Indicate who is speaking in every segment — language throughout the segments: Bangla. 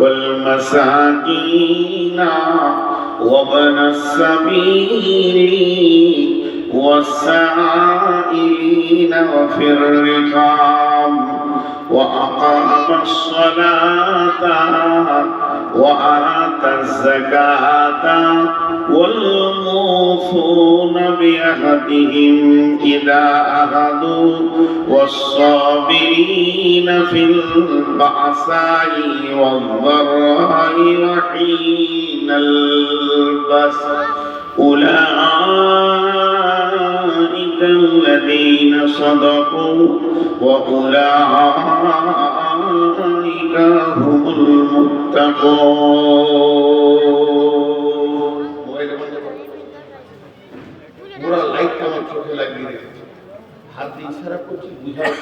Speaker 1: والمساكين وابن السبيل والسائلين وفي الرقاب وأقام الصلاة وآتى الزكاة والموفون بعهدهم إذا عاهدوا والصابرين في البأساء والضراء وحين البأس أولئك الذين صدقوا وأولئك هم المتقون পুরা লাইটটা আমার চোখে লাগিয়ে রেখেছে হাত দিয়ে ইশারা করছি বুঝাও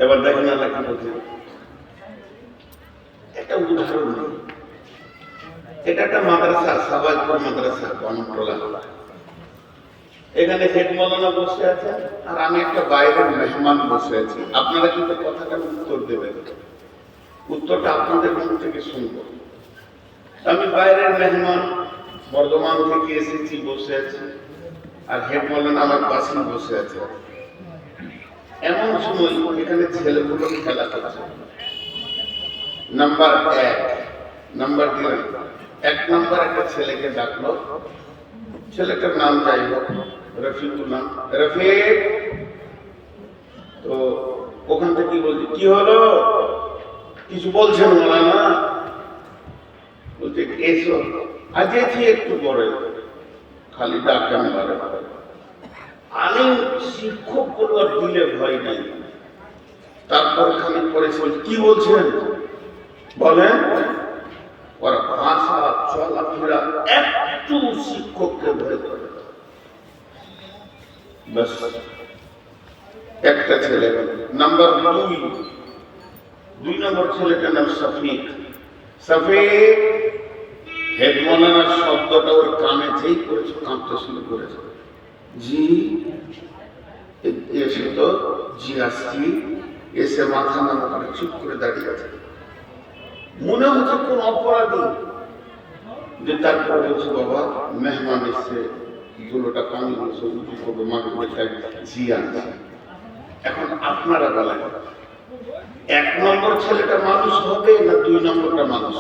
Speaker 1: এবার দেখেন আল্লাহ কি বলছে একটা উদাহরণ দিই এটা একটা মাদ্রাসা সাবাইপুর মাদ্রাসা কন্ট্রোলা এখানে হেড মৌলানা বসে আছে আর আমি একটা বাইরের মেহমান বসে আছি আপনারা কিন্তু কথাটার উত্তর দেবেন উত্তরটা আপনাদের মুখ থেকে শুনবো আমি বাইরের মেহমান বর্ধমান থেকে এসেছি বসে আছি আর হেড মৌলানা আমার পাশেই বসে আছে এমন সময় এখানে ছেলেগুলো খেলা করছে নাম্বার 1 নাম্বার 2 এক নাম্বার একটা ছেলেকে ডাকলো ছেলেটার নাম যাই হোক রফিকুল নাম রফিক তো ওখান থেকে বলছি কি হলো কিছু বলছেন মৌলানা বলছে এসো আজকে একটু বড় খালি ডাকেন আমি শিক্ষক বলবার দিলে ভয় নাই তারপর খালি পরে কি বলছেন বলেন ওরা ভাষা চলাফেরা একটু শিক্ষককে ভয় করে বাস একটা ছেলে নাম্বার 2 নম্বর ছেলেটার নাম শফিক শফিক হেড মৌলানার শব্দটা ওর কানে যেই করেছে কাঁপতে শুরু করেছে জি এসে তো জি আসছি এসে মাথা নামা করে চুপ করে দাঁড়িয়ে আছে মনে হচ্ছে কোন অপরাধী যে তারপরে বলছে বাবা মেহমান এসছে দুটোটা পানি বলছে উঁচু করবো মাকে জি আনছে এখন আপনারা বলেন 1 নম্বর ছেলেটা মানুষ হবে না 2 নম্বরটা মানুষ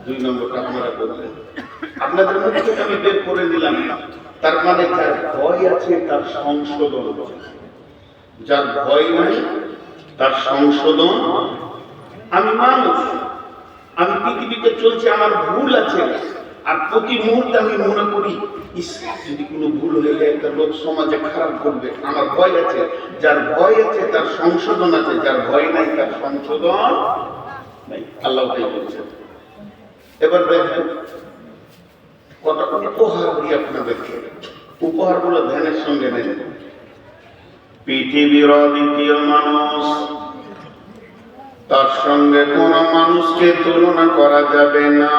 Speaker 1: 2 নম্বরটা আপনারা বললেন আপনাদের মুখ থেকে আমি বের করে দিলাম তার মানে যার ভয় আছে তার সংশোধন যার ভয় নাই তার সংশোধন আমি মানুষ আমি পৃথিবীতে চলছি আমার ভুল আছে আর প্রতি মুহূর্তে আমি মনে করি যদি কোনো ভুল হয়ে যায় একটা লোক সমাজে খারাপ করবে আমার ভয় আছে যার ভয় আছে তার সংশোধন আছে যার ভয় নাই তার সংশোধন নাই আল্লাহ তাই বলছেন এবার দেখেন কত উপহার দিয়ে আপনাদেরকে উপহারগুলো ধ্যানের সঙ্গে নেন পৃথিবীর দ্বিতীয় মানুষ তার সঙ্গে কোন মানুষকে তুলনা করা যাবে না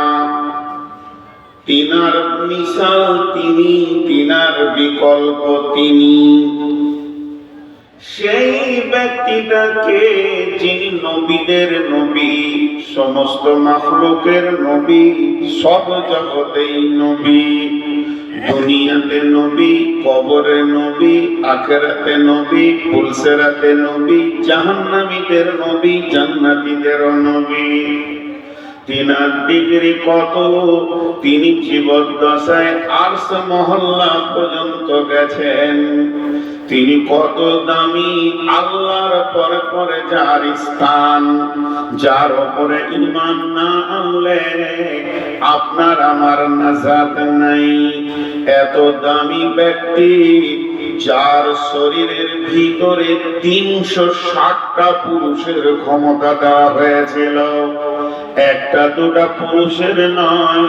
Speaker 1: তিনার মিসাল তিনি তিনার বিকল্প তিনি সেই ব্যক্তিটাকে যিনি নবীদের নবী সমস্ত মাখলুকের নবী সব জগতেই নবী দুনিয়াতে নবী কবরে নবী আখিরাতে নবী পুলসিরাতে নবী জাহান্নামীদের নবী জান্নাতীদের নবী তিনার ডিগ্রি কত তিনি জীবদ্দশায় আরশ মহল্লা পর্যন্ত গেছেন তিনি কত দামি আল্লাহর পরে পরে যার স্থান যার উপরে ঈমান না আনলে আপনার আমার নাজাত নাই এত দামি ব্যক্তি যার শরীরের ভিতরে 360টা পুরুষের ক্ষমতা দেওয়া হয়েছিল একটা দুটা পুরুষের নয়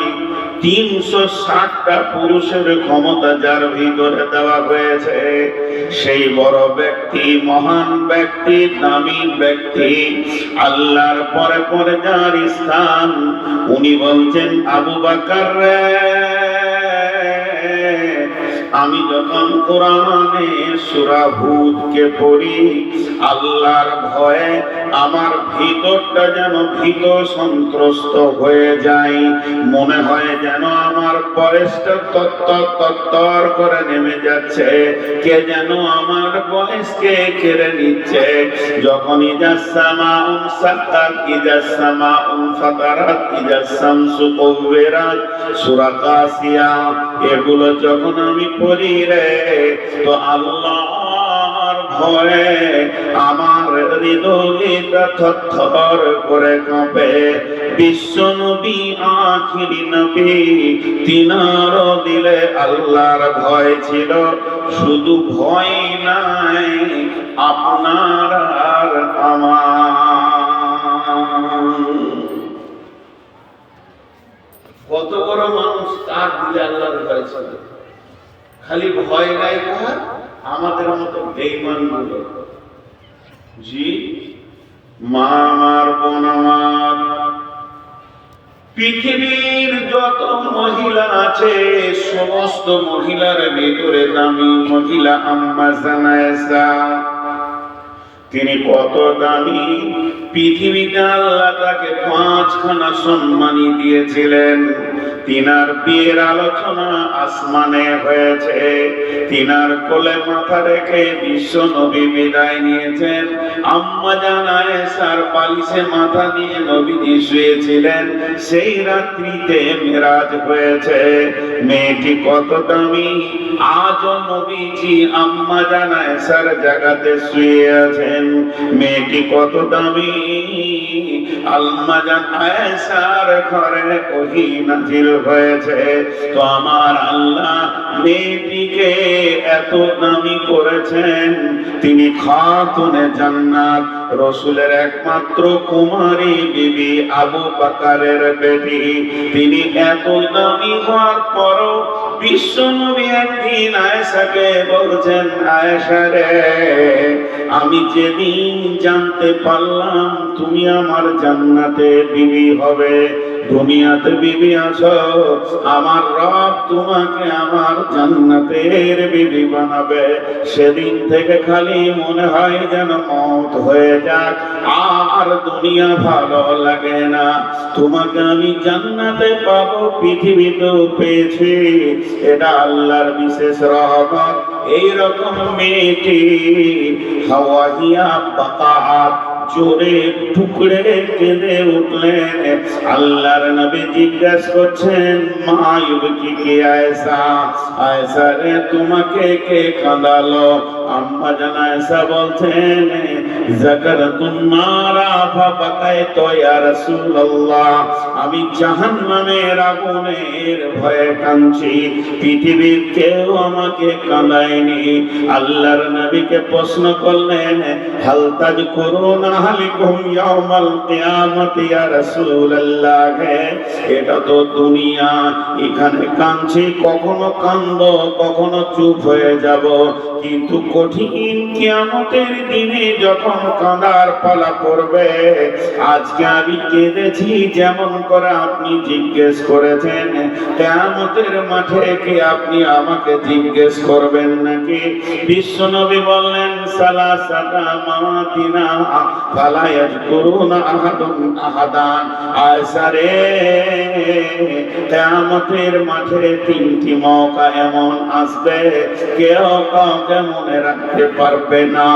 Speaker 1: 360টা পুরুষের ক্ষমতা যার ভিতরে দেওয়া হয়েছে সেই বড় ব্যক্তি মহান ব্যক্তি দামি ব্যক্তি আল্লাহর পরে পরে যার স্থান উনি বলছেন আবু বকর রে আমি যখন কোরআনে সূরা হুদকে পড়ি, আল্লাহর ভয়ে আমার ভিতরটা যেন ভীত সন্ত্রস্ত হয়ে যায়। মনে হয় যেন আমার বয়সটা তত্তর করে নেমে যাচ্ছে, কে যেন আমার বয়সকে কেড়ে নিচ্ছে। যখন ইজাস সামাউন সাক্কাত, ইজাস সামাউন ফাতারাত, ইজাস শামসু কুওয়িরাত, সূরা কাসিয়া, এগুলো যখন আমি পড়ি রে, তো আল্লাহর ভয়ে আমার হৃদয়টা থরথর করে কাঁপে। বিশ্ব নবী, আখিরি নবী, তিনার দিলে আল্লাহর ভয় ছিল। শুধু ভয় নাই, আপনার আর আমার। কত বড় মানুষ, তার দিলে আল্লাহর ভয় ছিল। খালি ভয় নাই কার? আমাদের মতো বেঈমান গুলো। জি মা আমার, বোন আমার, পৃথিবীর যত মহিলা আছে সমস্ত মহিলার ভিতরে দামি মহিলা আম্মা জানা আয়েশা। তিনি কত দামি, পৃথিবীতে আল্লাহ তাকে 5খানা সম্মানী দিয়েছিলেন। তিনার বিয়ের আলোচনা আসমানে হয়েছে, তিনার কোলে মাথা রেখে বিশ্ব নবী বিদায় নিয়েছেন। আম্মা জানা আয়েশার বালিশে মাথা দিয়ে নবীজি শুয়েছিলেন। সেই রাত্রিতে মেরাজ হয়েছে। মেয়েটি কত দামি, আজও নবীজি আম্মা জানা আয়েশার জায়গাতে শুয়ে আছেন। মেয়েটি কত দামি, আম্মা জানা আয়েশার ঘরে ওহী নাযিল হয়েছে। তো আমার আল্লাহ মেয়েটিকে এত দামি করেছেন, তিনি খাতুনে জান্নাত, রাসূলের একমাত্র কুমারী বিবি আবু বকরের বেটি। তিনি এত দামি হওয়ার পরও বিশ্ব নবী একদিন আয়েশাকে বলছেন, আয়েশা রে, আমি যেদিন জানতে পারলাম তুমি আমার জান্নাতে বিবি হবে, দুনিয়াতে বিবি আছো, আমার রব তোমাকে আমার জান্নাতের বিবি বানাবে, সেদিন থেকে খালি মনে হয় যেন মওত হয়ে যাক, আর দুনিয়া ভালো লাগে না। তোমাকে আমি জান্নাতে পাবো, পৃথিবীতেও পেয়েছি, এটা আল্লাহর বিশেষ রহমত। এইরকম মেয়েটি হাওয়াহিয়া বাকাত জোরে টুকরে কেঁদে উঠলেন। আল্লাহর নবী জিজ্ঞাসা করছেন, মা ইউবকি কে আয়েশা, আয়েশা রে তোমাকে কে কাঁদালো? আম্মা জানা আয়েশা বলছেন, যাকারাতুন নারা ফাবাকাইতু ইয়া রাসূলুল্লাহ, আমি জাহান্নামের আগুনের ভয়ে কাঁদছি, পৃথিবীর কেউ আমাকে কাঁদায়নি। আল্লাহর নবীকে প্রশ্ন করলেন, হাল তাযকুরুনা আহলিকুম ইয়াউমাল কিয়ামাতি ইয়া রাসূলুল্লাহ, এটা তো দুনিয়া, এখানে কাঁদছি, কখনো কাঁদবো, কখনো চুপ হয়ে যাব, কিন্তু কঠিন কিয়ামতের দিনে যখন কাঁদার পালা পড়বে, আজকে আমি কেঁদেছি যেমন করে আপনি জিজ্ঞেস করেছেন, কিয়ামতের মাঠে কি আপনি আমাকে জিজ্ঞেস করবেন নাকি? বিশ্বনবী বললেন, সালাসাতা মাওয়াতিনা ফালা ইয়াযকুরুনা আহাদুন আহাদান, আয়েশা রে, কিয়ামতের মাঠে 3টি মওকা এমন আসবে, কেউ কাউকে মনে রাখতে পারবে না,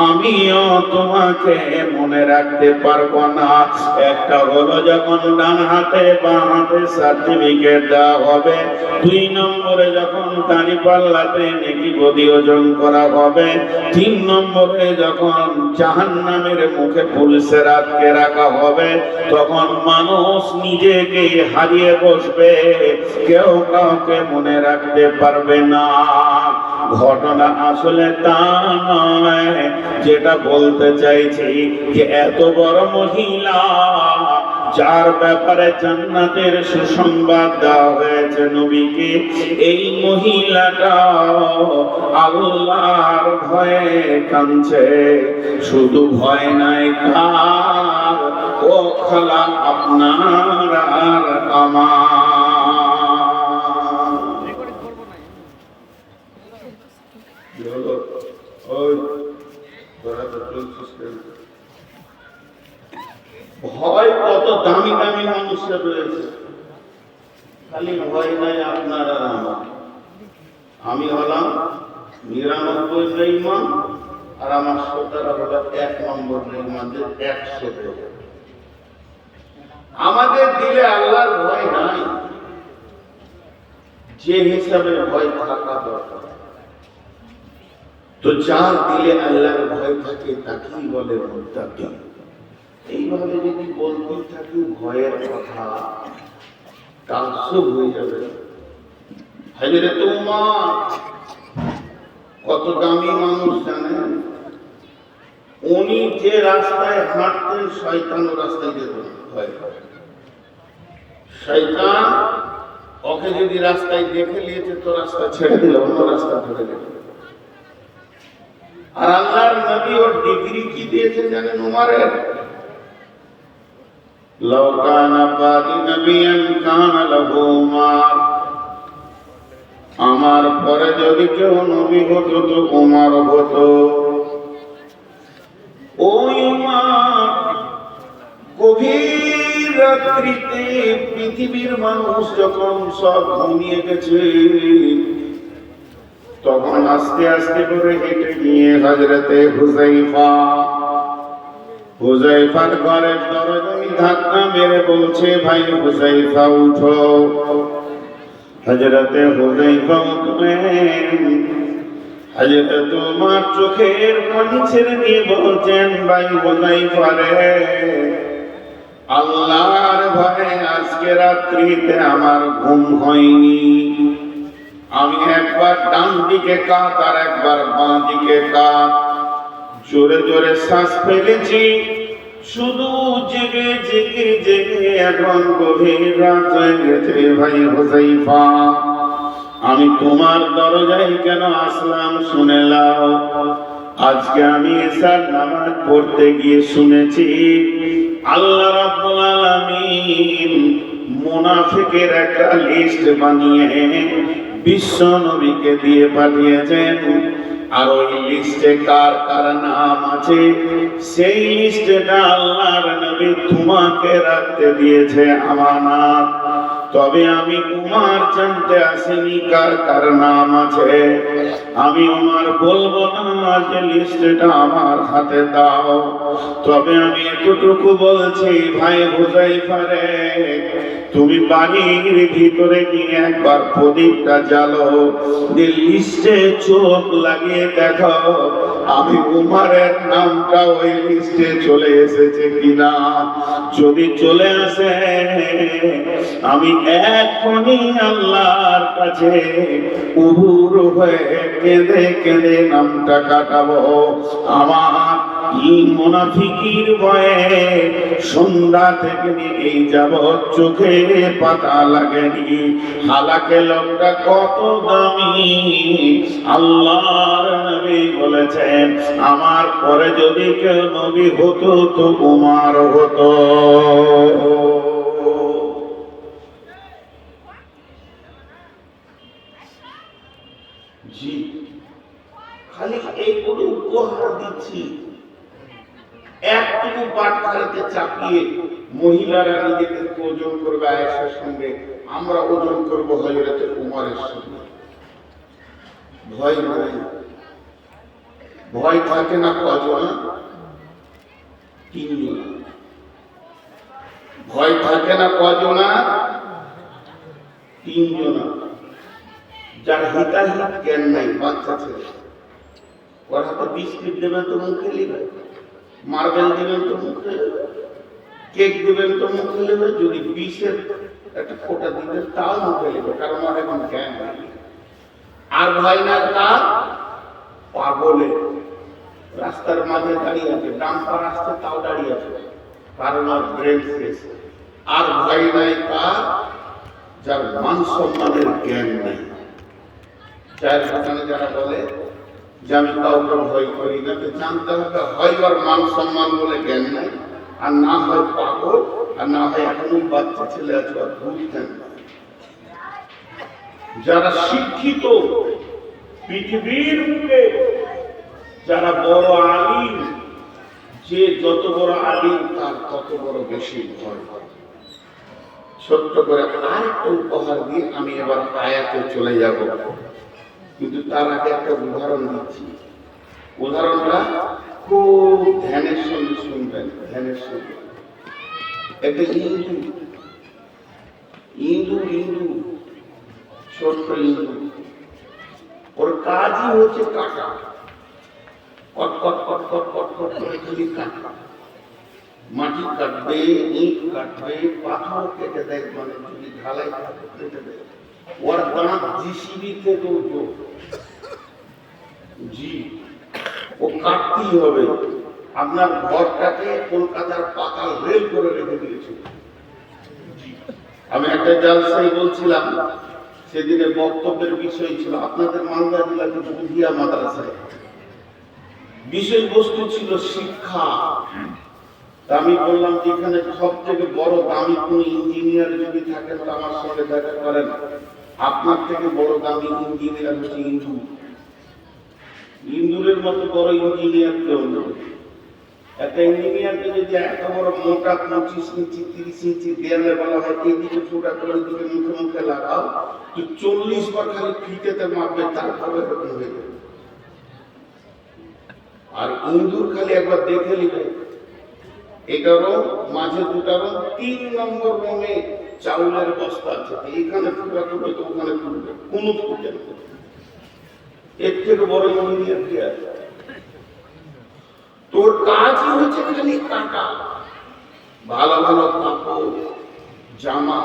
Speaker 1: আমিও তোমাকে মনে রাখতে পারবো না। একটা হলো যখন ডান হাতে বাঁ হাতে সার্টিফিকেট দেওয়া হবে, 2 নম্বরে যখন দাঁড়িপাল্লাতে নেকি বদি ওজন করা হবে, 3 নম্বরে যখন জাহান্নামের মুখে পুলিশের আটকে রাখা হবে, তখন মানুষ নিজেকে হারিয়ে বসবে, কেউ কাউকে মনে রাখতে পারবে না। ঘটনা আসলে তা নয়, যেটা বলতে চাইছি যে এত বড় মহিলা যার ব্যাপারে জান্নাতের সুসংবাদ দেওয়া হয়েছে নবীকে, এই মহিলাটা আল্লাহর ভয়ে কাঁদছে। শুধু ভয় নাই কার, ও খালা আপনার আর আমার। হলো ওই তোরা তো চলছিস কেন? ভয় কত দামি দামি মানুষের রয়েছে, খালি ভয় নাই আপনার আর আমার। আমি হলাম 99 বেঈমান, আর আমার শ্রোতারা হলো 1 নম্বর বেঈমানদের 100। আমাদের দিলে আল্লাহর ভয় নাই, যে হিসাবে ভয় থাকা দরকার। তো যার দিলে আল্লাহর ভয় থাকে তাকেই বলে মুত্তাকি। এইভাবে যদি বলতে থাকি ভয়ের কথা, তাজ্জুব হয়ে যাবে। হযরত উমর কত দামি মানুষ জানেন? উনি যে রাস্তায় হাঁটতেন শয়তান ও রাস্তায় যেত ভয়। শয়তান ওকে যদি রাস্তায় দেখে নিয়েছে তো রাস্তা ছেড়ে দিল, অন্য রাস্তা ধরে নিল। আর আল্লাহর নবী ওর ডিগ্রি কি দিয়েছেন জানেন উমরের? লাউ কানা বাদি নবিয়ান কানা লাহু উমর। আমার পরে যদি কেউ নবী হতো তো উমর হতো। ওই উমর গভীর রাত্রিতে পৃথিবীর মানুষ যখন সব ঘুমিয়ে গেছে, তখন আস্তে আস্তে করে হেঁটে গিয়ে হযরতে হুযায়ফার ঘরের দরজায় ধাক্কা মেরে বলছে, ভাই হুযায়ফা উঠো। হযরতে হুযায়ফা উঠলেন। হযরত ওমর চোখের পানি ছেড়ে দিয়ে বলছেন, ভাই হুযায়ফা রে, আল্লাহর ভয়ে আজকে রাত্রিতে আমার ঘুম হয়নি। আমি একবার ডান দিকে কাত আর একবার বাঁ দিকে কাত, জোরে জোরে শ্বাস ফেলেছি। শুধু জেগে জেগে জেগে এখন গভীর রাত হয়ে গেছে। ভাই হুযায়ফা, আমি তোমার দরজায় কেন আসলাম শুনে নাও। আজকে আমি এশার নামাজ পড়তে গিয়ে শুনেছি আল্লাহ রাব্বুল আলামিন মুনাফিকের একটা লিস্ট বানিয়ে বিশ্ব নবীকে দিয়ে পাঠিয়েছেন। আর ওই লিস্টে কার কার নাম আছে সেই লিস্টটা আল্লাহর নবী তোমাকে রাখতে দিয়েছে আমানত। তবে আমি উমর জানতে আসিনি কার কার নাম আছে। আমি উমর বলবো না যে লিস্টটা আমার হাতে দাও। তবে আমি এতটুকু বলছি, ভাই হুযায়ফা রে, তুমি বাড়ির ভিতরে গিয়ে একবার প্রদীপটা জ্বালো, লিস্টে চোখ লাগিয়ে দেখো আমি উমরের নামটা ওই লিস্টে চলে এসেছে কিনা। যদি চলে আসে আমি এখনই আল্লাহর কাছে উবুর হয়ে কেঁদে কেঁদে নামটা কাটাবো। আমার এই মুনাফিকির ভয়ে সন্ধ্যা থেকে এই যাবৎ চোখে পাতা লাগেনি। হালাকে লোকটা কত দামি, আল্লাহর নবী বলেছেন আমার পরে যদি কেউ নবী হতো তো উমর হতো। জি, খালি এইগুলো উপহার দিচ্ছি। একটুকু পাটখালিতে চাপিয়ে মহিলারা নিজেদের ওজন করবে আয়েশার সঙ্গে, আমরা ওজন করবো হযরতে উমরের সঙ্গে। ভয় নাই, ভয় থাকে না কজন? 3 জন। ভয় থাকে না কজন? 3 জন। যার হিতাহিত জ্ঞান নাই, বাচ্চা ছেলে, ওর হাতে বিস্কিট দেবেন তো মুখে নেবে, মার্বেল দেবেন তো মুখে নেবে, কেক দেবেন তো মুখে নেবে, যদি বিষের একটা ফোঁটা দিবেন তাও মুখে নেবে, কারণ ওর এখন জ্ঞান নাই। আর ভয় না কার? পাগলে রাস্তার মাঝে দাঁড়িয়ে আছে, ডাম্পার আসছে তাও দাঁড়িয়ে আছে, কারণ আর ব্রেন শেষ। আর ভয় নাই কার? যার মান সম্মানের জ্ঞান নাই। যার ঘটনা যারা বলে যে আমি কাউকে ভয় করি না, জানতে হবে হয় ওর মান সম্মান বলে জ্ঞান নাই, আর না হয় পাগল, আর না হয় এখনো বাচ্চা ছেলে আছে আর বুঝতেন না। যারা শিক্ষিত পৃথিবীর বুকে যারা বড় আলিম, যে যত বড় আলিম তার তত বড় বেশি ভয়। ছোট্ট করে আরেকটা উপহার দিয়ে আমি এবার আয়াতে চলে যাব, কিন্তু তার আগে একটা উদাহরণ দিচ্ছি। উদাহরণটা খুব ধ্যানের সঙ্গে শুনবেন, ধ্যানের সঙ্গে। একটা ইন্দু ইন্দু ইন্দু ছোট্ট ইন্দু, ওর কাজই হচ্ছে কাটা, কট কট কট কট কট কট করে খালি কাটা। মাটি কাটবে, ইট কাটবে, পাথর কেটে দেয়, মানে যদি ঢালাই কেটে দেয়। ওর দাঁত জিসিবি থেকে উঠো, জি ও কাটতেই হবে। আপনার ঘরটাকে কলকাতার পাতাল রেল করে রেখে দিয়েছে। আমি একটা জালসায় বলছিলাম, সেদিনে বক্তব্যের বিষয় ছিল আপনাদের মালদা জেলাতে বুধিয়া মাদ্রাসায়, বিষয়বস্তু ছিল শিক্ষা। আমি বললাম যে এখানে সব থেকে বড় দামি কোন ইঞ্জিনিয়ার যদি থাকেন তো আমার সঙ্গে দেখা করেন। আপনার থেকে বড় দামি ইঞ্জিনিয়ার হচ্ছে ইন্দু। ইন্দুরের মতো বড় ইঞ্জিনিয়ার কেউ নেই। একটা ইঞ্জিনিয়ারকে যদি এত বড় মোটা 25 ইঞ্চি 30 ইঞ্চি দেয়ালে বলা হয় এইদিকে ফুটা করে দিকে মুখে মুখে লাগাও, তো 40 বার খালি ফিতেতে মাপবে, তারপরে এরকম হয়ে যাবে। আর ইন্দুর খালি একবার দেখে নিবে, এটারও মাঝে দুটারও 3 নম্বর রঙে চাউলের বস্তা আছে, এইখানে ফুটা করবে তো ওখানে ফুটবে, কোনো ফুটে না। এর থেকে বড় ইঞ্জিনিয়ার কি আছে? তোর কাজই হচ্ছে খালি কাটা। ভালো ভালো কাপড় জামা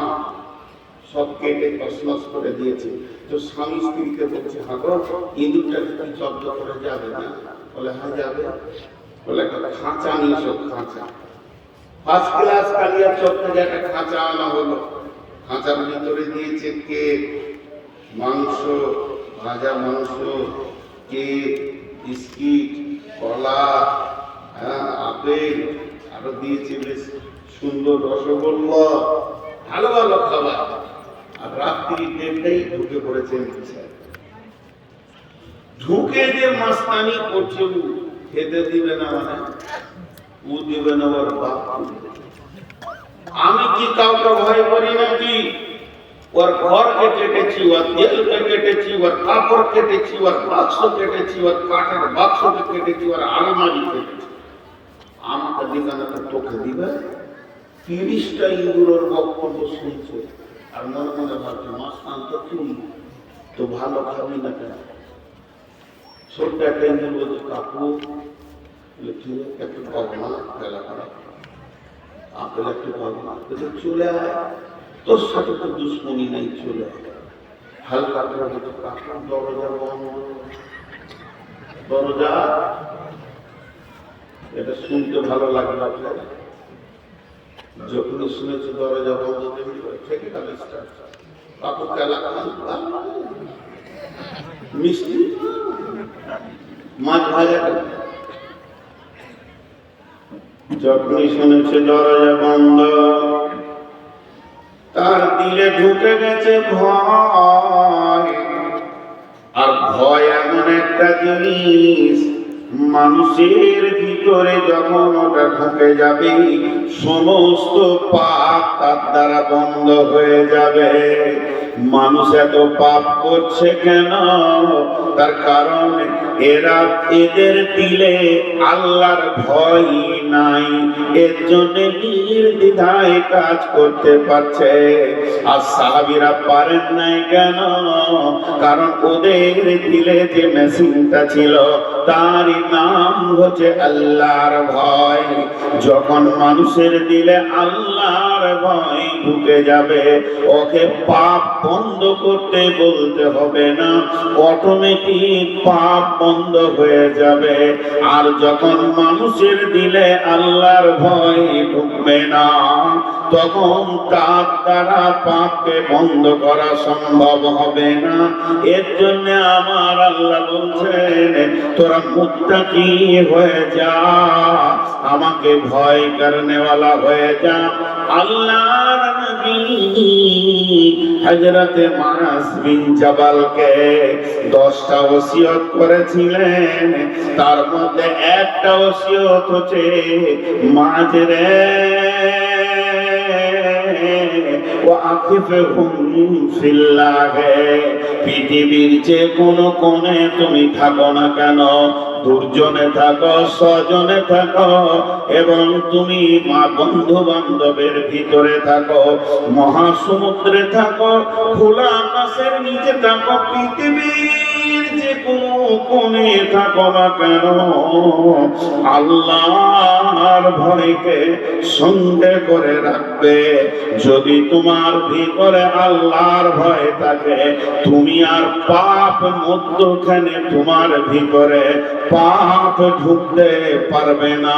Speaker 1: সব কেটে কসমস করে দিয়েছে। তো স্বামী স্ত্রীকে বলছে, হাগো ইঁদুরটা কি জব্দ করে যাবে না? বলে হ্যাঁ যাবে। বলে একটা খাঁচা নিয়ে সব, খাঁচা ফার্স্ট ক্লাস কালিয়া চক থেকে একটা খাঁচা আনা হলো। খাঁচার ভিতরে দিয়েছে কেক, মাংস, ভাজা মাংস, কেক, বিস্কিট, কলা, আপেল, আরো দিয়েছে বেশ সুন্দর রসগোল্লা, ভালো ভালো খাবার। আর রাত্রি দেড়টাই ঢুকে পড়েছেন। ঢুকে যে মাস্তানি করছে, খেতে দিবে না, মানে ও দিবে না ওর বাপ। আমি কি কাউকে ভয় করি নাকি? ওর ঘরকে কেটেছি, ওর তেলকে কেটেছি, ওর কাপড় কেটেছি, ওর বাক্স কেটেছি, ওর কাঠের বাক্সকে কেটেছি, ওর আলমারি কেটেছি। আমাকে দিবে না তো তোকে দিবে? 30টা ইঁদুরের বক্তব্য শুনছে আর মনে মনে ভাবছে, মাস্তান তো তুই তো ভালো খাবি না কেন? ছোট্ট একটা ইঁদুর বলছে, কাকু একটু পাবো না, বেলা খারাপ, আপেল একটু পাবো না, চলে আয়, তোর সাথে তো দুশ্মনী নাই, চলে আয়। হালকা করে কাকুর দরজা বন্ধ, দরজা। এটা শুনতে ভালো লাগলো আপনার? যখনই শুনেছে দরজা বন্ধ থেকে গেল, কাকুর কেলা খান মিষ্টি মাছ ভাজা। যখনই শুনেছে দরজা বন্ধ, তার দিলে ঢুকে গেছে ভয়। আর ভয় এমন একটা জিনিস, মানুষের ভিতরে যখন ওটা ঢুকে যাবে, সমস্ত পাপ তার দ্বারা বন্ধ হয়ে যাবে। মানুষ এত পাপ করছে কেন? তার কারণ এরা, এদের দিলে আল্লাহর ভয় নাই, এর জন্য নির্দ্বিধায় কাজ করতে পারছে। আর সাহাবীরা পারেন নাই কেন? কারণ ওদের দিলে যে মেশিনটা ছিল তারই নাম হচ্ছে আল্লাহর ভয়। যখন মানুষের দিলে আল্লাহর ভয় ঢুকে যাবে, ওকে পাপ বন্ধ করতে বলতে হবে না, অটোমেটিক পাপ বন্ধ হয়ে যাবে। আর যখন মানুষের দিলে আল্লাহর ভয় ঢুকবে না, তখন তার দ্বারা পাপকে বন্ধ করা সম্ভব হবে না। এর জন্য আমার আল্লাহ বলছেন, তোরা মুত্তাকি হয়ে যা, আমাকে ভয় করনেওয়ালা হয়ে যা। আল্লাহর নবী হযরতে মুআজ বিন জাবালকে 10টা ওসিয়ত করেছিলেন, তার মধ্যে একটা ওসিয়ত হচ্ছে মুআজ রে পৃথিবীর যে কোনো কোণে তুমি থাকো না কেন, দুর্জনে থাকো স্বজনে থাকো এবং তুমি মা বন্ধু বান্ধবের ভিতরে থাকো, মহাসমুদ্রে থাকো, খোলা আকাশের নিচে থাকো, পৃথিবীর যে কোনো কোণে থাকো না কেন, আল্লাহর ভয়কে সঙ্গে করে রাখবে। যদি তোমার ভিতরে আল্লাহর ভয় থাকে, তুমি আর পাপ মধ্যখানে তোমার ভিতরে পাপ ঢুকতে পারবে না।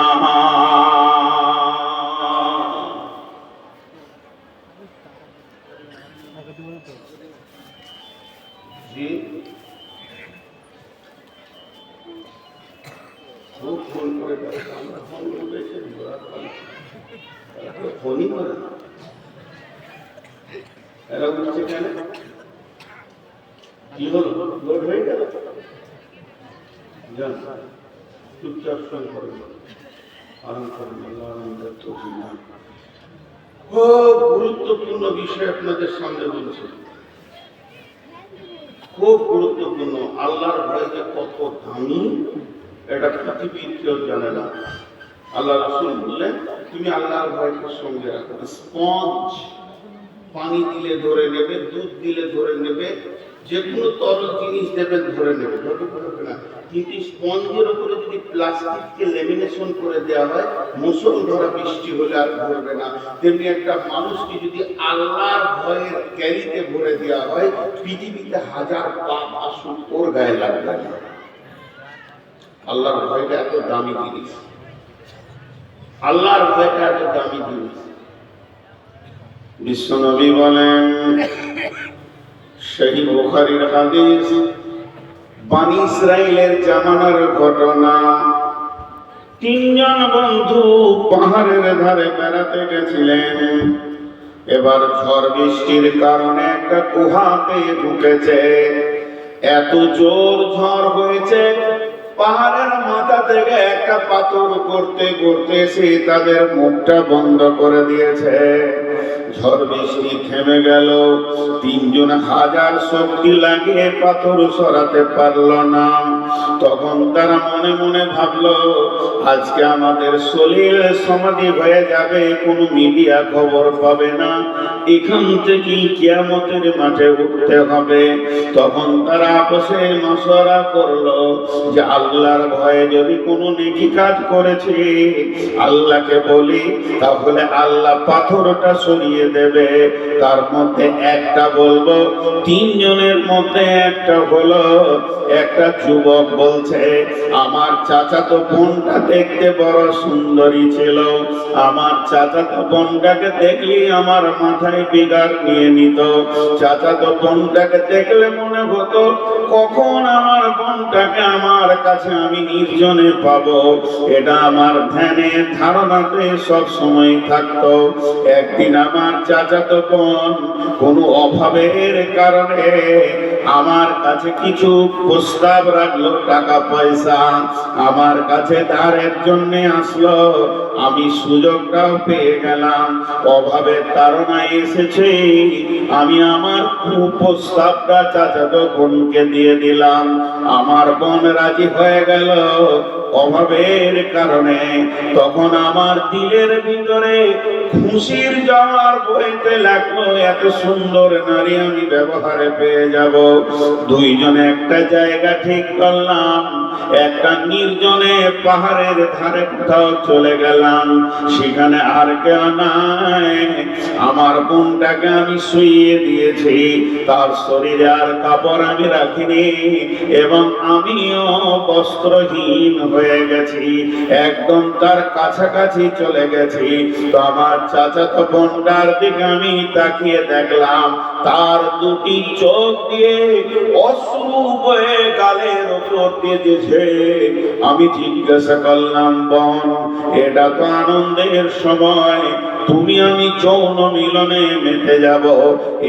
Speaker 1: খুব ফোন করে আমরা ফোন করে ফোনই করে না, এরা উঠছে কেন, কি হলো, লোড হয়ে গেল, চুপচাপ ফোন করে আরাম করেন। খুব গুরুত্বপূর্ণ বিষয় আপনাদের সামনে বলছি, খুব গুরুত্বপূর্ণ। আল্লাহর ভয় যে কত দামি এটা পৃথিবীর কেউ জানে না। আল্লাহ রাসূল বললেন, তুমি আল্লাহর ভয়কে সঙ্গে রাখো। স্পঞ্জ পানি দিলে ধরে নেবে, দুধ দিলে ধরে নেবে, যে কোনো তরল জিনিস দেবেন ধরে নেবে, ধরবে না। কিন্তু স্পঞ্জের উপরে যদি প্লাস্টিককে লেমিনেশন করে দেওয়া হয়, মুষলধারে বৃষ্টি হলে আর ধরবে না। তেমনি একটা মানুষকে যদি আল্লাহর ভয়ের ক্যারিতে ভরে দেওয়া হয়, পৃথিবীতে হাজার পাপ আসুক ওর গায়ে লাগবে না। আল্লাহর ভয়টা এত দামি জিনিস, আল্লাহর ভয়টা এত দামি জিনিস। বিশ্বনবী বলেন, সহিহ বুখারীর হাদিস, বনি ইসরাইলের জামানার ঘটনা। 3 জন বন্ধু পাহাড়ের ধারে বেড়াতে গেছিলেন। এবার ঝড় বৃষ্টির কারণে একটা গুহাতে ঢুকেছে। এত জোর ঝড় হয়েছে, পাহাড়ের মাথা থেকে একটা পাথর করতে করতে সে তাদের মুখটা বন্ধ করে দিয়েছে। ঝড় বৃষ্টি থেমে গেল, 3 জন হাজার শক্তি লাগিয়ে পাথর সরাতে পারল না। তখন তারা মনে মনে ভাবলো, আজকে আমাদের শরীর সমাধি হয়ে যাবে, কোনো মিডিয়া খবর পাবে না, এখান থেকে কিয়ামতের মাঠে উঠতে হবে। তখন তারা আপসে মশওয়ারা করলো যে আল্লাহর ভয়ে যদি কোনো নেকি কাজ করেছি, আল্লাহকে বলি, তাহলে আল্লাহ পাথরটা সরিয়ে দেবে। তার মধ্যে একটা বলবো, 3 জনের মধ্যে একটা হলো, একটা যুবক বলছে, আমার চাচাতো বোনটা দেখতে বড় সুন্দরী ছিল, আমার চাচাতো বোনটাকে দেখলি আমার মাথায় বিগার নিয়ে নিত। চাচাতো বোনটাকে দেখলে মনে হতো কখন আমার বোনটাকে আমার কাছে আমি নির্জনে পাবো, এটা আমার ধ্যানে ধারণাতে সব সময় থাকতো। একদিন আমার চাচাতো বোন কোনো অভাবের কারণে আমার কাছে কিছু প্রস্তাব রাখলো, টাকা পয়সা আমার কাছে ধারের জন্য আসলো। আমি সুযোগটাও পেয়ে গেলাম, অভাবের তাড়নায় এসেছে, আমি আমার প্রস্তাবটা চাচাতো বোনকে দিয়ে দিলাম। আমার বোন রাজি হয়ে গেল অভাবের কারণে। তখন আমার দিলের ভিতরে খুশির জোয়ার বইতে লাগলো, এত সুন্দর নারী আমি ব্যবহারে পেয়ে যাব। 2 জনে একটা জায়গা ঠিক করলাম, একটা নির্জনে পাহাড়ের ধারে কোথাও চলে গেলাম। সেখানে আর কেউ নাই, আমার বোনটাকে আমি শুইয়ে দিয়েছি, তার শরীরে আর কাপড় আমি রাখিনি এবং আমিও বস্ত্রহীন হয়ে গেছি, একদম তার কাছাকাছি চলে গেছি। তো আমার চাচাতো বোনটার দিকে আমি তাকিয়ে দেখলাম, তার 2টি চোখ দিয়ে অশ্রু বয়ে গালের উপর দিয়ে দিয়েছে। আমি জিজ্ঞাসা করলাম, বোন, এটা তো আনন্দের সময়,
Speaker 2: তুমি আমি যৌন মিলনে মেতে যাব,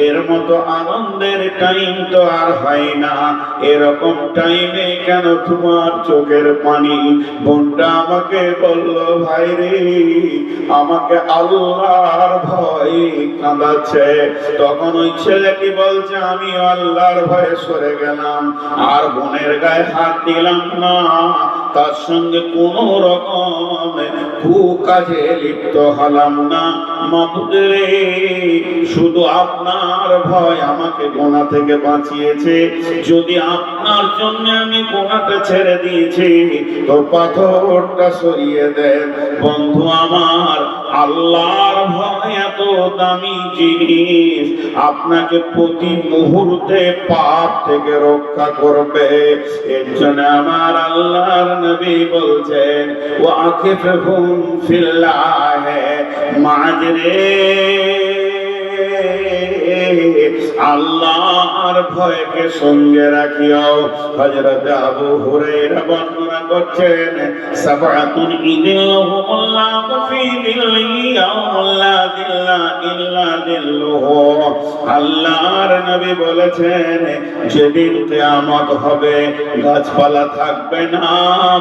Speaker 2: এর মতো আনন্দের টাইম তো আর হয় না। এরকম টাইমে কেন তোমার চোখের পানি? বোনটা আমাকে বলল, ভাই রে, আমাকে আল্লাহর ভয় কাঁদাচ্ছে। তখন ওই ছেলেটি বলছে, আমি আল্লাহর ভয়ে সরে গেলাম, আর বোনের গায়ে হাত দিলাম না, তার সঙ্গে কোন রকম কুকাজে লিপ্ত হলাম না। মাবুদ রে, শুধু আপনার ভয় আমাকে গোনা থেকে বাঁচিয়েছে। যদি আপনার জন্য আমি গোনাটা ছেড়ে দিয়েছি, তো পাথরটা সরিয়ে দেন। বন্ধু আমার, আল্লাহর ভয় এত দামি জিনিস, আপনাকে প্রতি মুহূর্তে পাপ থেকে রক্ষা করবে। এর জন্য আমার আল্লাহর নবী বলছেন, ওয়াকিফহুম ফিল্লাহ, মাজরে আল্লাহর ভয়কে সঙ্গে রাখিও। হযরত আবু হুরায়রা বর্ণনা করছেন, সাবআতুন ইযিল্লাহুমুল্লাহু ফি যিল্লিহি ইয়াওমুল লা যিল্লা ইল্লা যিল্লুহু। আল্লাহর নবী বলেছেন, যেদিন কিয়ামত হবে, গাছপালা থাকবে না,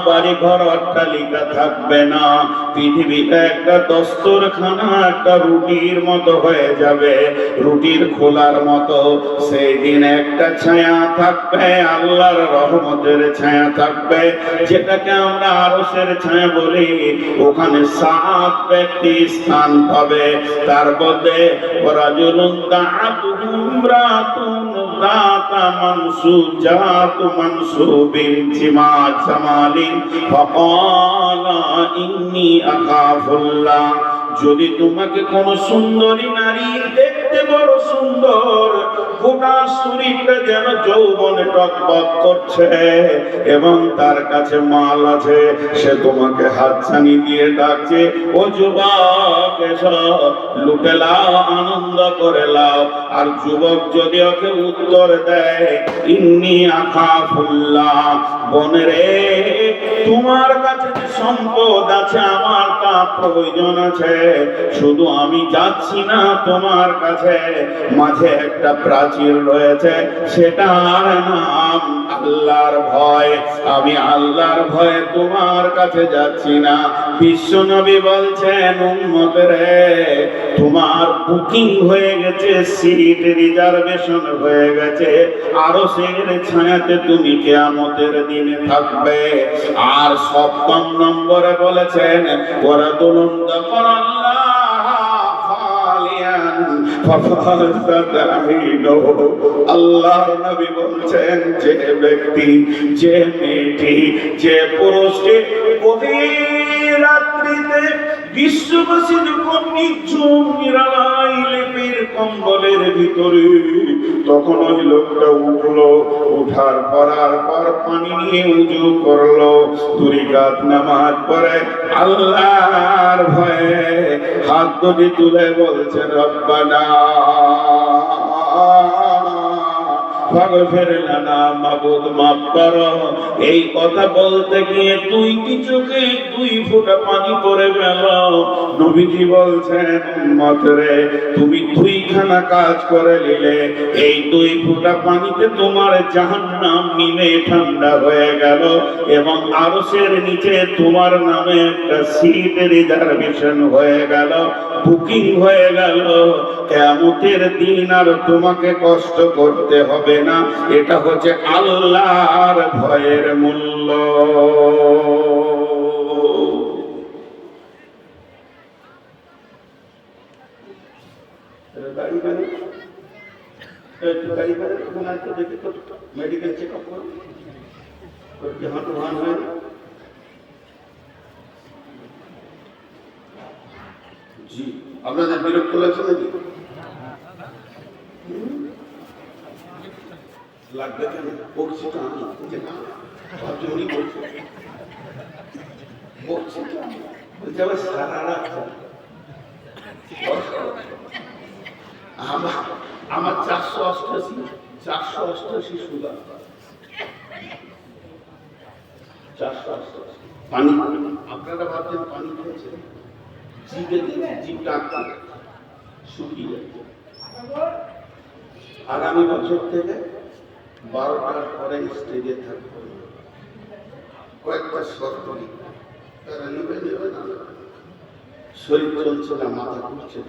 Speaker 2: বাড়ি ঘর অট্টালিকা থাকবে না, পৃথিবীতে একটা দস্তরখানা একটা রুটির মতো হয়ে যাবে, রুটির খোলার মতো। সেই দিন একটা ছায়া থাকবে, আল্লাহর রহমতের ছায়া থাকবে, যেটাকে আমরা আরশের ছায়া বলি। ওখানে 7 ব্যক্তি স্থান পাবে। তার মধ্যে রাজুলুন দাআতুহু ইমরাতুন যাতা মানসুজাতু মানসুবিন জিমা জামালিন ফাকালা ইন্নী আখাফুল্লাহ। যদি তোমাকে কোন সুন্দরী নারী দেখতে বড় সুন্দর, গোটা শরীরটা যেন যৌবনে টকবক করছে, এবং তার কাছে মাল আছে, সে তোমাকে হাতছানি দিয়ে ডাকছে, ও যুবক এসো, লুটে লাও, আনন্দ করে লাও। আর যুবক যদি ওকে উত্তর দেয়, ইন্নী আখাফুল্লাহ, বোনেরে, তোমার কাছে যে সম্পদ আছে আমার তা প্রয়োজন আছে, শুধু আমি যাচ্ছি না তোমার কাছে, মাঝে একটা প্রাচীর রয়েছে, সেটার নাম আল্লাহর ভয়। আমি আল্লাহর ভয়ে তোমার কাছে যাচ্ছি না। বিশ্ব নবী বলছেন, উম্মত রে, তোমার বুকিং হয়ে গেছে, সিট রিজার্ভেশন হয়ে গেছে, আরশের ছায়াতে তুমি কিয়ামতের দিনে থাকবে। আর সপ্তম নম্বরে বলেছেন, ওয়ারাদুলুন যাকারাল্লাহ খালিয়ান ফাফাসাদাহিনু। আল্লাহর নবী বলছেন, যে ব্যক্তি, যে মেয়েটি, যে পুরুষটি গভীর রাত্রিতে বিশ্ববাসী যখন নিঝুম নিরালাই লেপের কম্বলের ভিতরে, তখন ওই লোকটা উঠলো, উঠার পর পানি নিয়ে উজু করলো, 2 রাকাত নামাজ পড়ে আল্লাহর ভয়ে হাত দুটি তুলে বলছেন, রব্বানা ফাগফির লানা, মাবুদ মাফ করো। এই কথা বলতে গিয়ে 2টি চোখে 2 ফোঁটা পানি পড়ে গেল। নবীজি বলছেন, উম্মত রে, তুমি 2খানা কাজ করে নিলে, এই 2 ফোঁটা পানিতে তোমার জাহান্নাম নিমে ঠান্ডা হয়ে গেল, এবং আরশের নিচে তোমার নামে একটা সিট রিজার্ভেশন হয়ে গেল, বুকিং হয়ে গেল। কিয়ামতের দিন আর তোমাকে কষ্ট করতে হবে না। এটা হচ্ছে আল্লাহর ভয়ের মূল্য। মেডিকেল চেক আপ করো, হাঁটু ভান হয় না। জি, আপনাদের বিরক্ত লাগছে নাকি? লাগবে কেন? বকছি তো আমি, যে না ভাবছি উনি বলছে, বকছি তো আমি, বলছে আবার সারা রাত। আমার 488 সুগার, 488। পানি, আপনারা ভাবছেন পানি খেয়েছেন,
Speaker 1: জীবটা শুকিয়ে যাচ্ছে। আগামী বছর থেকে 12টার পরে স্টেজে থাকবে, কয়েকটা শর্ত তারা নেবে না, শরীর চলছে না, মাথা ঘুরছে,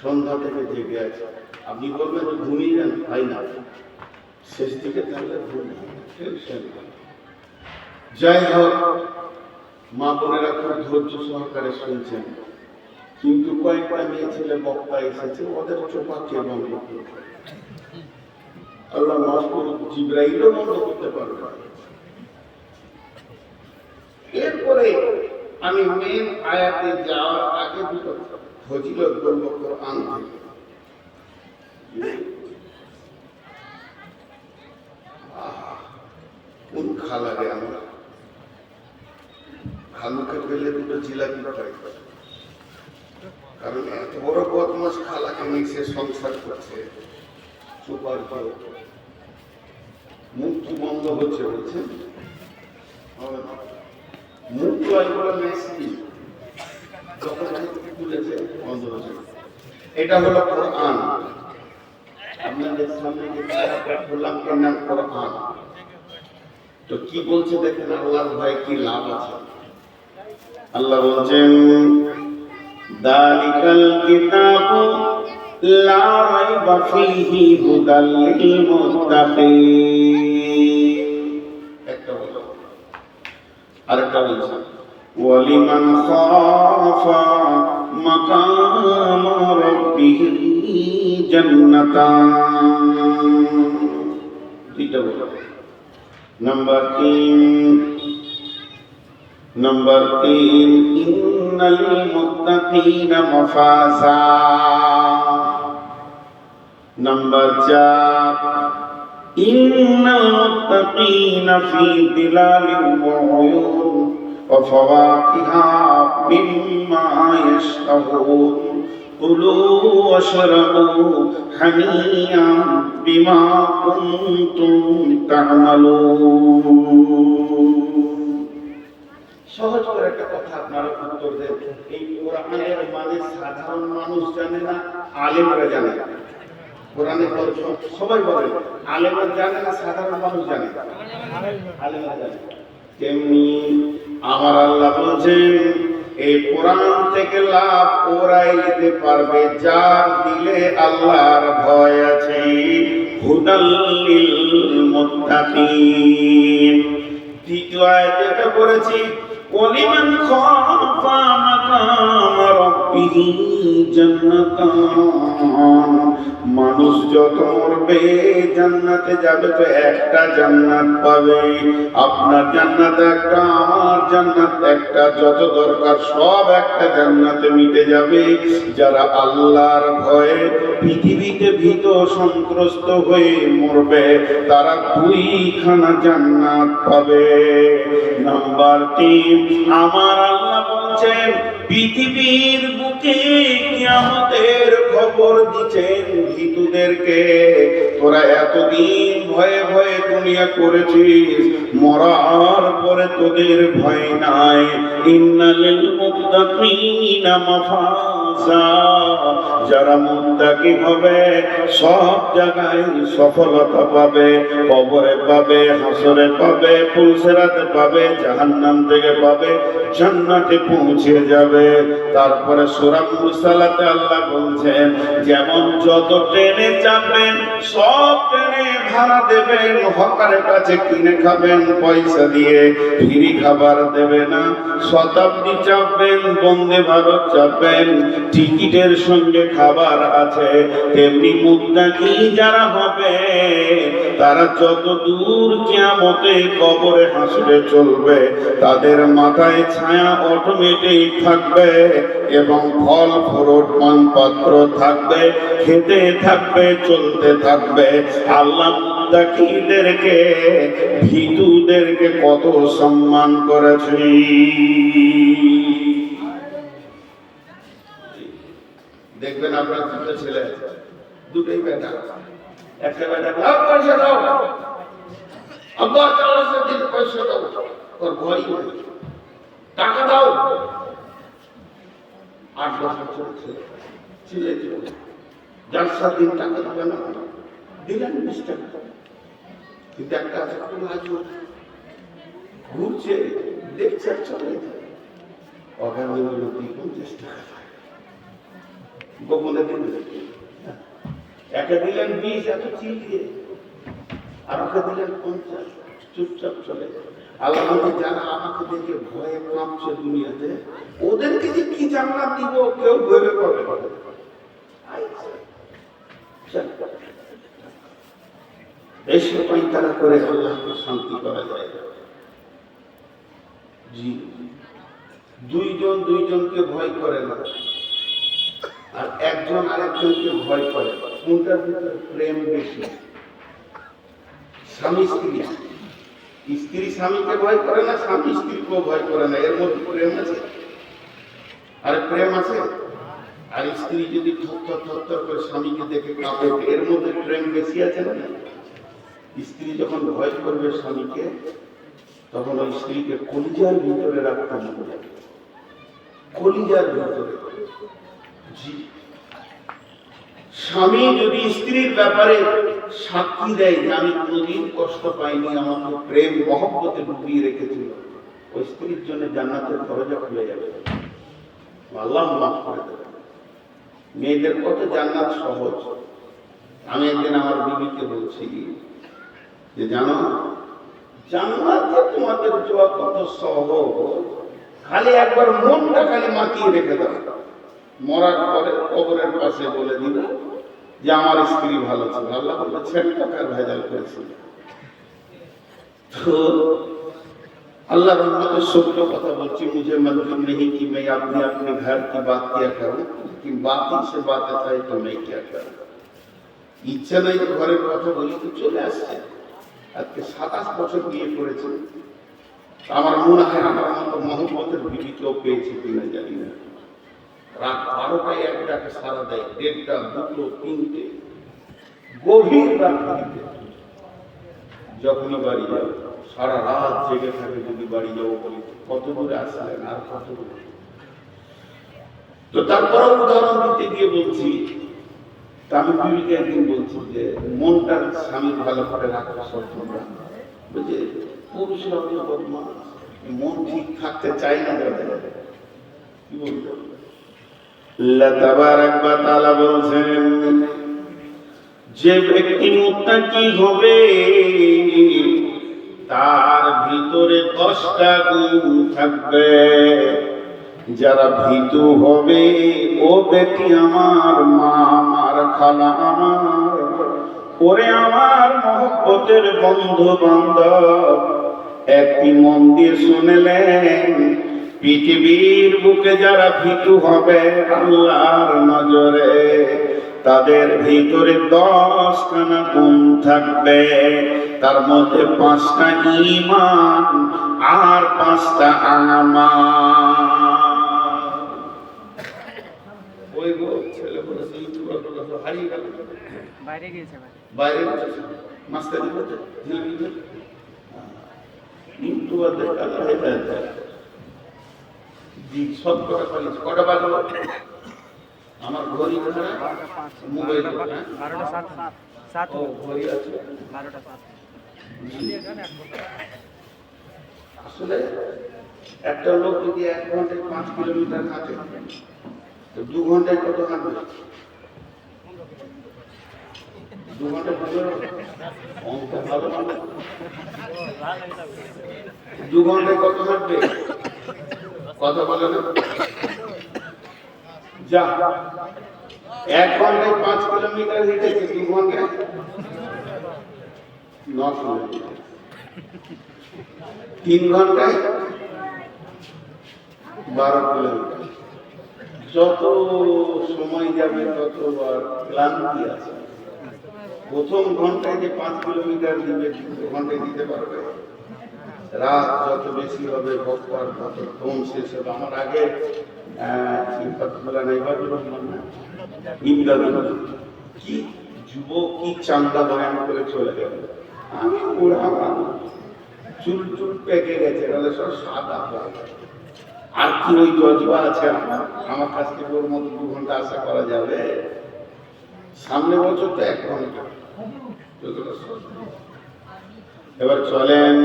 Speaker 1: সন্ধ্যা থেকে জেগে আছে। আপনি বলবেন ঘুমিয়ে যান, তাই না, শেষ দিকে থাকলে ঘুম যাই হোক, মা বোনেরা খুব ধৈর্য সহকারে শুনছেন। কিন্তু কয়েকটা মেয়ে ছেলে বক্তা এসেছে, ওদের চোপা কে বন্ধ করতে পারে? আল্লাহ মাফ করুক, জিবরাইলও বন্ধ করতে পারবে। এরপরে আমি মেন আয়াতে যাওয়ার আগে দুটো ফজিলত বলবো কোরআন থেকে। কোন খালারে আমরা খালুকে পেলে দুটো জিলাপি পাই, কারণ এত বড় বদমাস খালাকে মিশে সংসার করছে। সুপার মুখ কি বন্ধ হচ্ছে বলছেন, মুখ লয় বলে মেসি যখন তুলেছে বন্ধ হচ্ছে। এটা হলো কোরআন। আপনাদের সামনে যে বললাম এর নাম কোরআন। তো কি বলছে দেখেন, আল্লাহর ভয় কি লাভ আছে। আল্লাহ বলছেন দালিকাল কিতাবু লা রাইবা ফীহি হুদাল লিল মুত্তাকিন। একটা বলো, আরেকটা বলছে ওয়ালিমান খাফা মাকাম রাব্বিহি জান্নাতান। দুইটা বলো। नंबर 3 इन्नल मुत्तकीना मफाजा। नंबर 4 इन्नल मुत्तकीना फी दिलालिन व उयून व फवाकिहा मिम्मा यशतहून कुलू वशरबू हनीया बिमा कुंतुम ता'मालून। সহজ করে একটা কথা আপনারা উত্তর দেন। এই কোরআনের মানে সাধারণ মানুষ জানে না, আলেমরা জানে। কোরআনের সবাই বলে, আলেমরা জানে না, সাধারণ মানুষ জানে, আলেমরা জানে। তেমনি আমার আল্লাহ বলছেন এই কোরআন থেকে লাভ ওরাই নিতে পারবে যার দিলে আল্লাহর ভয় আছে। হুদাল লিল মুত্তাকিন। দ্বিতীয় আয়াতে এটা বলেছি ওয়ালিমান খাফা মাকাম রাব্বিহি জান্নাতান। মানুষ যত মরবে জান্নাতে যাবে তো একটা জান্নাত পাবে। আপনার জান্নাত একটা, আমার জান্নাত একটা, যত দরকার সব একটা জান্নাতে মিটে যাবে। যারা আল্লাহর ভয়ে পৃথিবীতে ভীত সন্ত্রস্ত হয়ে মরবে তারা 2খানা জান্নাত পাবে। নাম্বার 3 আমার আল্লাহ বলছেন পৃথিবীর বুকে কিয়ামতের খবর দিচ্ছেন ভীতুদেরকে, তোরা এতদিন ভয়ে ভয়ে দুনিয়া করেছিস, মরার পরে তোদের ভয় নাই। ইন্নাল মুত্তাকিনা মাফাজা। যারা মুত্তাকি হবে সব জায়গায় সফলতা পাবে, কবরে পাবে, হাসরে পাবে, পুলসিরাতে পাবে, জাহান্নাম থেকে পাবে, জান্নাতে পৌঁছে যাবে। তারপরে সূরা মুরসালাতে আল্লাহ বলছেন যেমন যত ট্রেনে চাপবেন সব ট্রেনে ভাড়া দেবেন, হকারের কাছে কিনে খাবেন পয়সা দিয়ে, ফ্রি খাবার দেবে না। শতাব্দী চাপবেন, বন্দে ভারত চাপবেন, টিকিটের সঙ্গে খাবার আছে। তেমনি মুত্তাকি যারা হবে তারা যত দূর কিয়ামতে কবরে হাসরে চলবে তাদের মাথায় ছায়া অটোমেটিক থাকবে এবং ফল ফ্রুট পানপাত্র থাকবে, খেতে থাকবে, চলতে থাকবে। আল্লাহ মুত্তাকিদেরকে ভীতুদেরকে কত সম্মান করেছে। দেখবেন আপনার দুটো ছেলে, দুটোই বেটা। একটা বেটা পয়সা দাও, আব্বা চালাচ্ছে দিন পয়সা দাও, ওর ভয় টাকা দাও, 8-10 বছর ছেলে জালসার দিন টাকা দিবে না, দিলেন 20 টাকা। কিন্তু একটা আছে কোন আজও ঘুরছে, দেখছে আর চলে যায়। অগামী হলো 50 টাকা গোপনে দিলেন, একে দিলেন 20 এত চিলিয়ে, আর ওকে দিলেন 50, চুপচাপ চলে যায়। আল্লাহ যারা আমাকে দেখে ভয়ে কাঁপছে দুনিয়াতে, ওদেরকে যে কি জান্নাত দিব কেউ ভেবে পাবে না। এই সময় তারা করে আল্লাহকে শান্তি করা যায়। জি, দুইজন দুইজনকে ভয় করে না, আর একজন আরেকজনকে ভয় করে। কোনটার ভিতরে প্রেম বেশি? স্বামী স্ত্রী, স্ত্রী স্বামীকে ভয় করে না, স্বামী স্ত্রীকেও ভয় করে না, এর মধ্যে প্রেম আছে? আরে প্রেম আছে? আর স্ত্রী যদি থরথর থরথর করে স্বামীকে দেখে কাঁপে, এর মধ্যে প্রেম বেশি আছে না? স্ত্রী যখন ভয় করবে স্বামীকে, তখন ওই স্ত্রীকে কলিজার ভিতরে রাখতে হবে, কলিজার ভিতরে। জি, স্বামী যদি স্ত্রীর ব্যাপারে সাক্ষী দেয় যে আমি কোনোদিন কষ্ট পাইনি, আমাকে প্রেম মহব্বতে ডুবিয়ে রেখেছিল, ওই স্ত্রীর জন্য জান্নাতের দরজা খুলে যাবে, আল্লাহ মাফ করে দেবে। মেয়েদের কত জান্নাত সহজ। আমি একদিন আমার বিবিকে বলছি যে জানো, জান্নাতে তোমাদের যাওয়া কত সহজ, খালি একবার মনটা খালি মাতিয়ে রেখে দাও, মরার পরে কবরের পাশে বলে দিল যে আমার স্ত্রী ভালো ছিল। আল্লাহ বলবে ছেড়ে টাকার ভেজাল করেছিল। তো अल्लाह रहमत शुक्र पता बच्ची मुझे मंजूर नहीं कि मैं अपने अपने घर की बात किया करूं, लेकिन बाकी से बात आता है तो मैं क्या करूं। इच्छा नहीं तो घरेर কথা বলি তো চলে আসছে। আজকে 27 বছর বিয়ে করেছে। আমার মনে হয় আমার মতো মহব্বতের বিবি কেউ পেয়েছে কিনা জানি না। রাত 12টায় এক ডাকে সারা দেয়, 1:30, 2, 3টে গভীর রাত্রিতে যখনই বাড়ি যাও, সারা রাত জেগে থাকে। যদি বাড়ি যাবো বলি কত দূরে আসলেন আর কত দূরে। তো তারপরেও উদাহরণ দিতে গিয়ে বলছি, আমি বিবিকে একদিন বলছি যে মনটার স্বামী ভালো করে রাখা সত্যটা, বুঝে পুরুষরা হচ্ছে বদমাশ, মন ঠিক থাকতে চাই না। কি বলবো, আল্লাহ তাবারক ওয়া তাআলা বলেন যে ব্যক্তি মুত্তাকি হবে তার ভিতরে 10টা গুণ থাকবে। যারা ভীতু হবে ও ব্যক্তি আমার মা, আমার খালা, আমার ওরে আমার মহব্বতের বন্ধু বান্ধব, একটি মন দিয়ে শুনলেন, পৃথিবীর বুকে যারা ভীতু হবে আল্লাহর নজরে, তাদের ভিতরে 10খানা গুণ থাকবে। তার মধ্যে 5টা ঈমান আর 5টা আমাল। ওই গো ছেলে বলে ইউটিউবার বলে হারিয়ে গেল, বাইরে গিয়েছে, বাইরে গেছে মাস্টারি করতে, ইউটিউবারদের কাছে হেদায়েত জি সব কথা পালিয়েছে। কটা বাজলো? আমার ঘড়ি মোবাইল 12:07 ঘড়ি আছে 12:07। আসলে একটা লোক যদি 1 ঘন্টায় 5 কিলোমিটার হাঁটে, তো 2 ঘন্টায় কত হাঁটবে? 2 ঘন্টা অঙ্ক ভালো না, 2 ঘন্টায় কত হাঁটবে? কথা বলে না। যা 1 ঘন্টায় 5 কিলোমিটার হেঁটেছে, 2 ঘন্টায় 9 কিলোমিটার, 3 ঘন্টায় 12 কিলোমিটার। যত সময় যাবে তত আর ক্লান্তি আছে। প্রথম ঘন্টায় যে 5 কিলোমিটার দিবে, 2 ঘন্টায় দিতে পারবে। রাত যত বেশি হবে ভক্তার তত ঘুম শেষ হবে। আমার আগে কি যুবক কি চান্দা বয়ান করে চলে গেল। আমি চুল চুল পেকে গেছে, সব সাদা। আর কি ওই জজবা আছে আমার কাছ থেকে ওর মতো 2 ঘন্টা আশা করা যাবে? সামনে বছর তো 1 ঘন্টা। এবার চলেন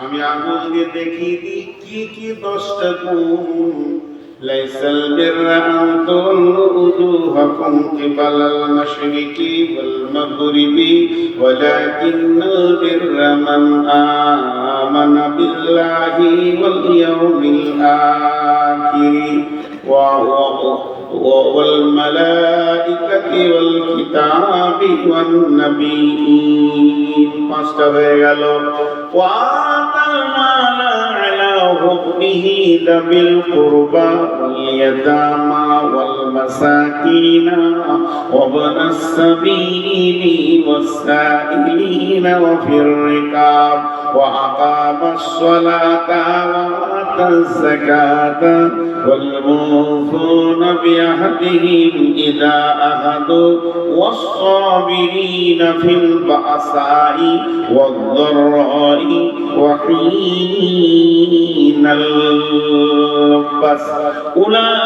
Speaker 1: আমি আঙুল দিয়ে দেখিয়ে দিই কি কি 10টা গুণ। লাইসাল বিররা আন তুওয়াল্লু উজুহাকুম কিবালাল মাশরিকি ওয়াল মাগরিবি ওয়ালাকিন্নাল বিররা মান আমানা বিল্লাহি ওয়াল ইয়াউমিল আখির والملائكة والكتاب والنبيين 5টা হয়ে গেল। وآتى المال على حبه ذوي القربى واليتامى والمساكين وابن السبيل والسائلين وفي الركاب وأقام الصلاة وآتى الزكاة والموفون بعهدهم إذا عاهدوا والصابرين في البأساء والضراء وحين البأس أولئك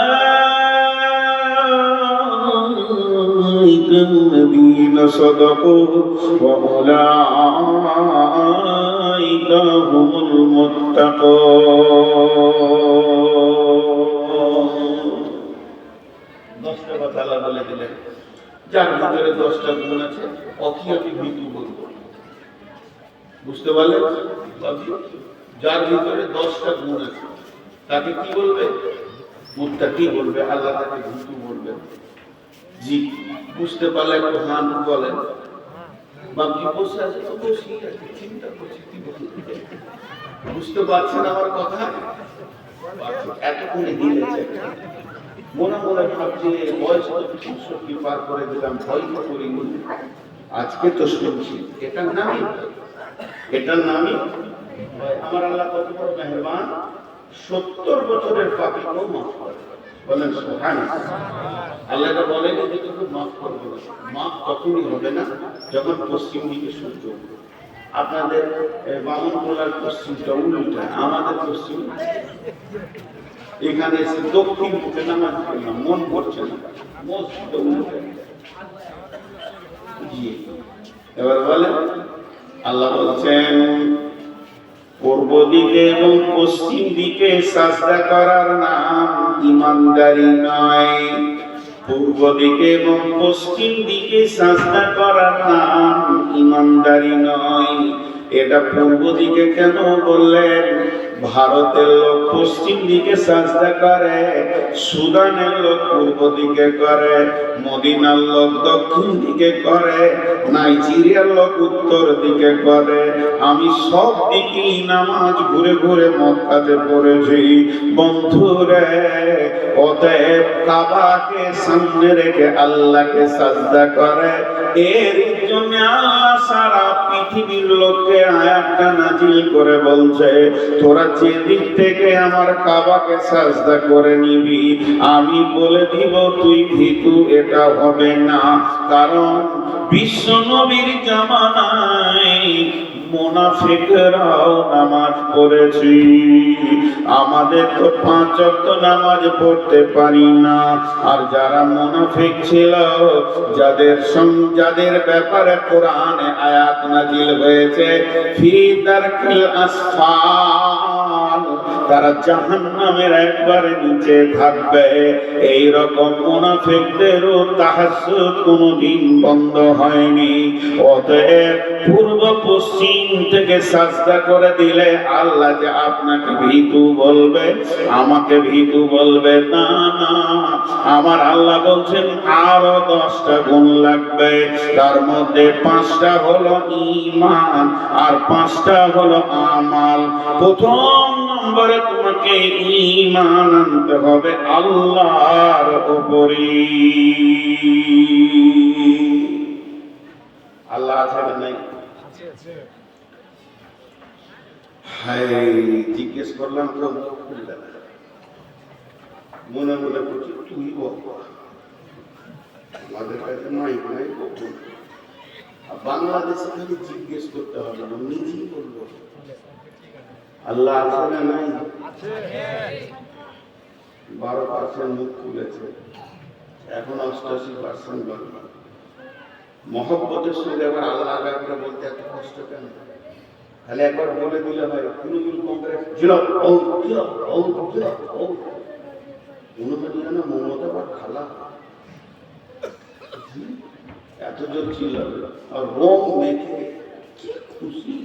Speaker 1: الذين صدقوا وأولئك هم المتقون 10টা কথা আল্লাহ বলে দিলেন। যার ভিতরে 10টা গুণ আছে অকি ভীতু বলবো, বুঝতে পারলেন? যার ভিতরে 10টা গুণ আছে তাকে কি বলবে? মুত্তাকি বলবে, আল্লাহ তাকে ভীতু বলবে। জি, বুঝতে পারলে একটু হান বলেন। বাকি বসে আছে তো বসি আছে, চিন্তা করছি কি বলতে, বুঝতে পারছেন আমার কথা? এতক্ষণে দিয়েছে মনে মনে ভাবছে বয়স তো 65 পার করে দিলাম, ভয় তো করিনি, আজকে তো শুনছি এটার নামই আমার আল্লাহ কত বড় মেহেরবান। 70 বছরের পাপীকেও মাফ করে। বলেন সুবহানাল্লাহ। আল্লাহ এটা বলেন যে তোকে মাফ করবে না। মাফ তখনই হবে না যখন পশ্চিম দিকে সূর্য উঠবে। আপনাদের বামনটোলার পশ্চিমটা উল্টা, আমাদের পশ্চিম এখানে এসে দক্ষিণ দিকে নামাজ পড়লাম, মন পড়ছে না, মসজিদটা উল্টা। জি, এবার বলেন আল্লাহ বলছেন পূর্ব দিকে এবং পশ্চিম দিকে সাজদা করার নাম ঈমানদারি নয়। পূর্ব দিকে এবং পশ্চিম দিকে সাজদা করার নাম ঈমানদারি নয়। এটা পূর্ব দিকে কেন বললেন? ভারতের লোক পশ্চিম দিকে সাজদা করে, সুদানের লোক পূর্ব দিকে করে, মদিনার লোক দক্ষিণ দিকে করে, নাইজেরিয়ার লোক উত্তর দিকে করে। আমি সব দিকেই নামাজ ঘুরে ঘুরে মক্কাতে পড়েছি বন্ধুরে। অতএব কাবাকে সামনে রেখে আল্লাহকে সাজদা করে। এর জন্য আল্লাহ সারা পৃথিবীর লোককে আয়াতটা নাজিল করে বলছে তোরা যে দিক থেকে আমার কাবাকে সাজদা করে নিবি আমি বলে দিব তুই ভীতু, এটা হবে না। কারণ বিশ্ব নবীর জামানায় মুনাফিকরাও নামাজ পড়েছি, আমাদের তো 5 ওয়াক্ত নামাজ পড়তে পারি না। আর যারা মুনাফিক ছিল, যাদের ব্যাপারে কোরআনে আয়াত নাজিল হয়েছে ফি দারকিল আসফাল, তারা জাহান্নামের একবারে নিচে থাকবে। এই রকম মুনাফিকদেরও তাহাজ্জুদ কোনদিন বন্ধ হয়নি। অতএব পূর্ব পশ্চিম থেকে সাজদা করে দিলে আল্লাহ যে আপনাকে ভীতু বলবে, আমাকে ভীতু বলবে না। না, আমার আল্লাহ বলছেন আরো 10টা গুণ লাগবে। তার মধ্যে 5টা হলো ঈমান আর 5টা হলো আমাল। প্রথম নম্বরে তোমাকে ঈমান আনতে হবে আল্লাহর উপরে। আল্লাহ আছে না নাই? হায়, জিজ্ঞেস করলাম তো মনে মনে করছি তুই বল, আমাদের কাছে নাই নাই বলবো। বাংলাদেশে খালি জিজ্ঞেস করতে হবে না, নিজেই বলবো আল্লাহ আছে না নাই। 12% মুখ খুলেছে, এখন 88% বাকি। মহব্বতের সঙ্গে আবার আল্লাহ করে বলতে এত কষ্ট কেন? তাহলে একবার বলে দিলে হয়, তৃণমূল কংগ্রেস মনে হয় না মমতা বা খালা এত জোর ছিল, আর রং মেখে কি খুশি,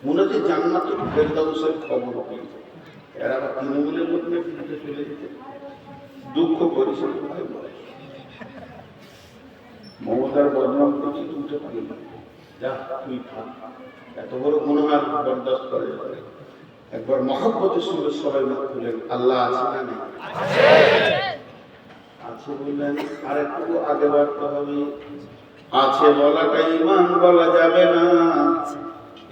Speaker 1: মনে হচ্ছে জান্নাতুল ফেরদাউসের খবর পেয়েছে। এরা আবার তৃণমূলের মধ্যে ফিরতে চলে যেতে দুঃখ করেছে। মমতার বদনাম করছি, তুলতে পারি না, যা তুই থাক, এত বড় গুনাহ বরদাস্ত করে যাবে। একবার মহব্বতের সঙ্গে সবাই মুখ খুলেন, আল্লাহ আছে না নেই? আছে বললেন, আর একটু আগে বাড়তে হবে। আছে বলাটা ঈমান বলা যাবে না,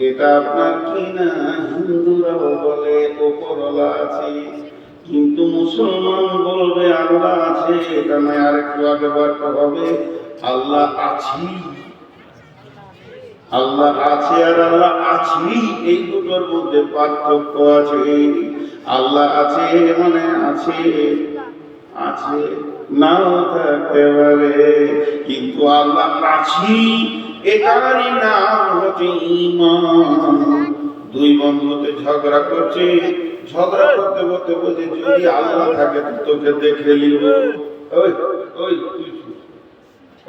Speaker 1: এটা আপনার কি না হিন্দুরাও বলে ওপরওয়ালা আছে, কিন্তু মুসলমান বলবে আল্লাহ আছে, এটা নয়। আর একটু আগে বাড়তে হবে, আল্লাহ আছি। আল্লাহ আছে আর আল্লাহ আছি, এই দুটোর মধ্যে পার্থক্য আছে। আল্লাহ আছে মানে আছে, আছে নাও থাকতে পারে, কিন্তু আল্লাহ আছি এটারই নাম হচ্ছে ঈমান। দুই বন্ধুতে ঝগড়া করছে, ঝগড়া করতে করতে বলছে, যদি আল্লাহ থাকে তোকে দেখে নিব। ওই ওই তুই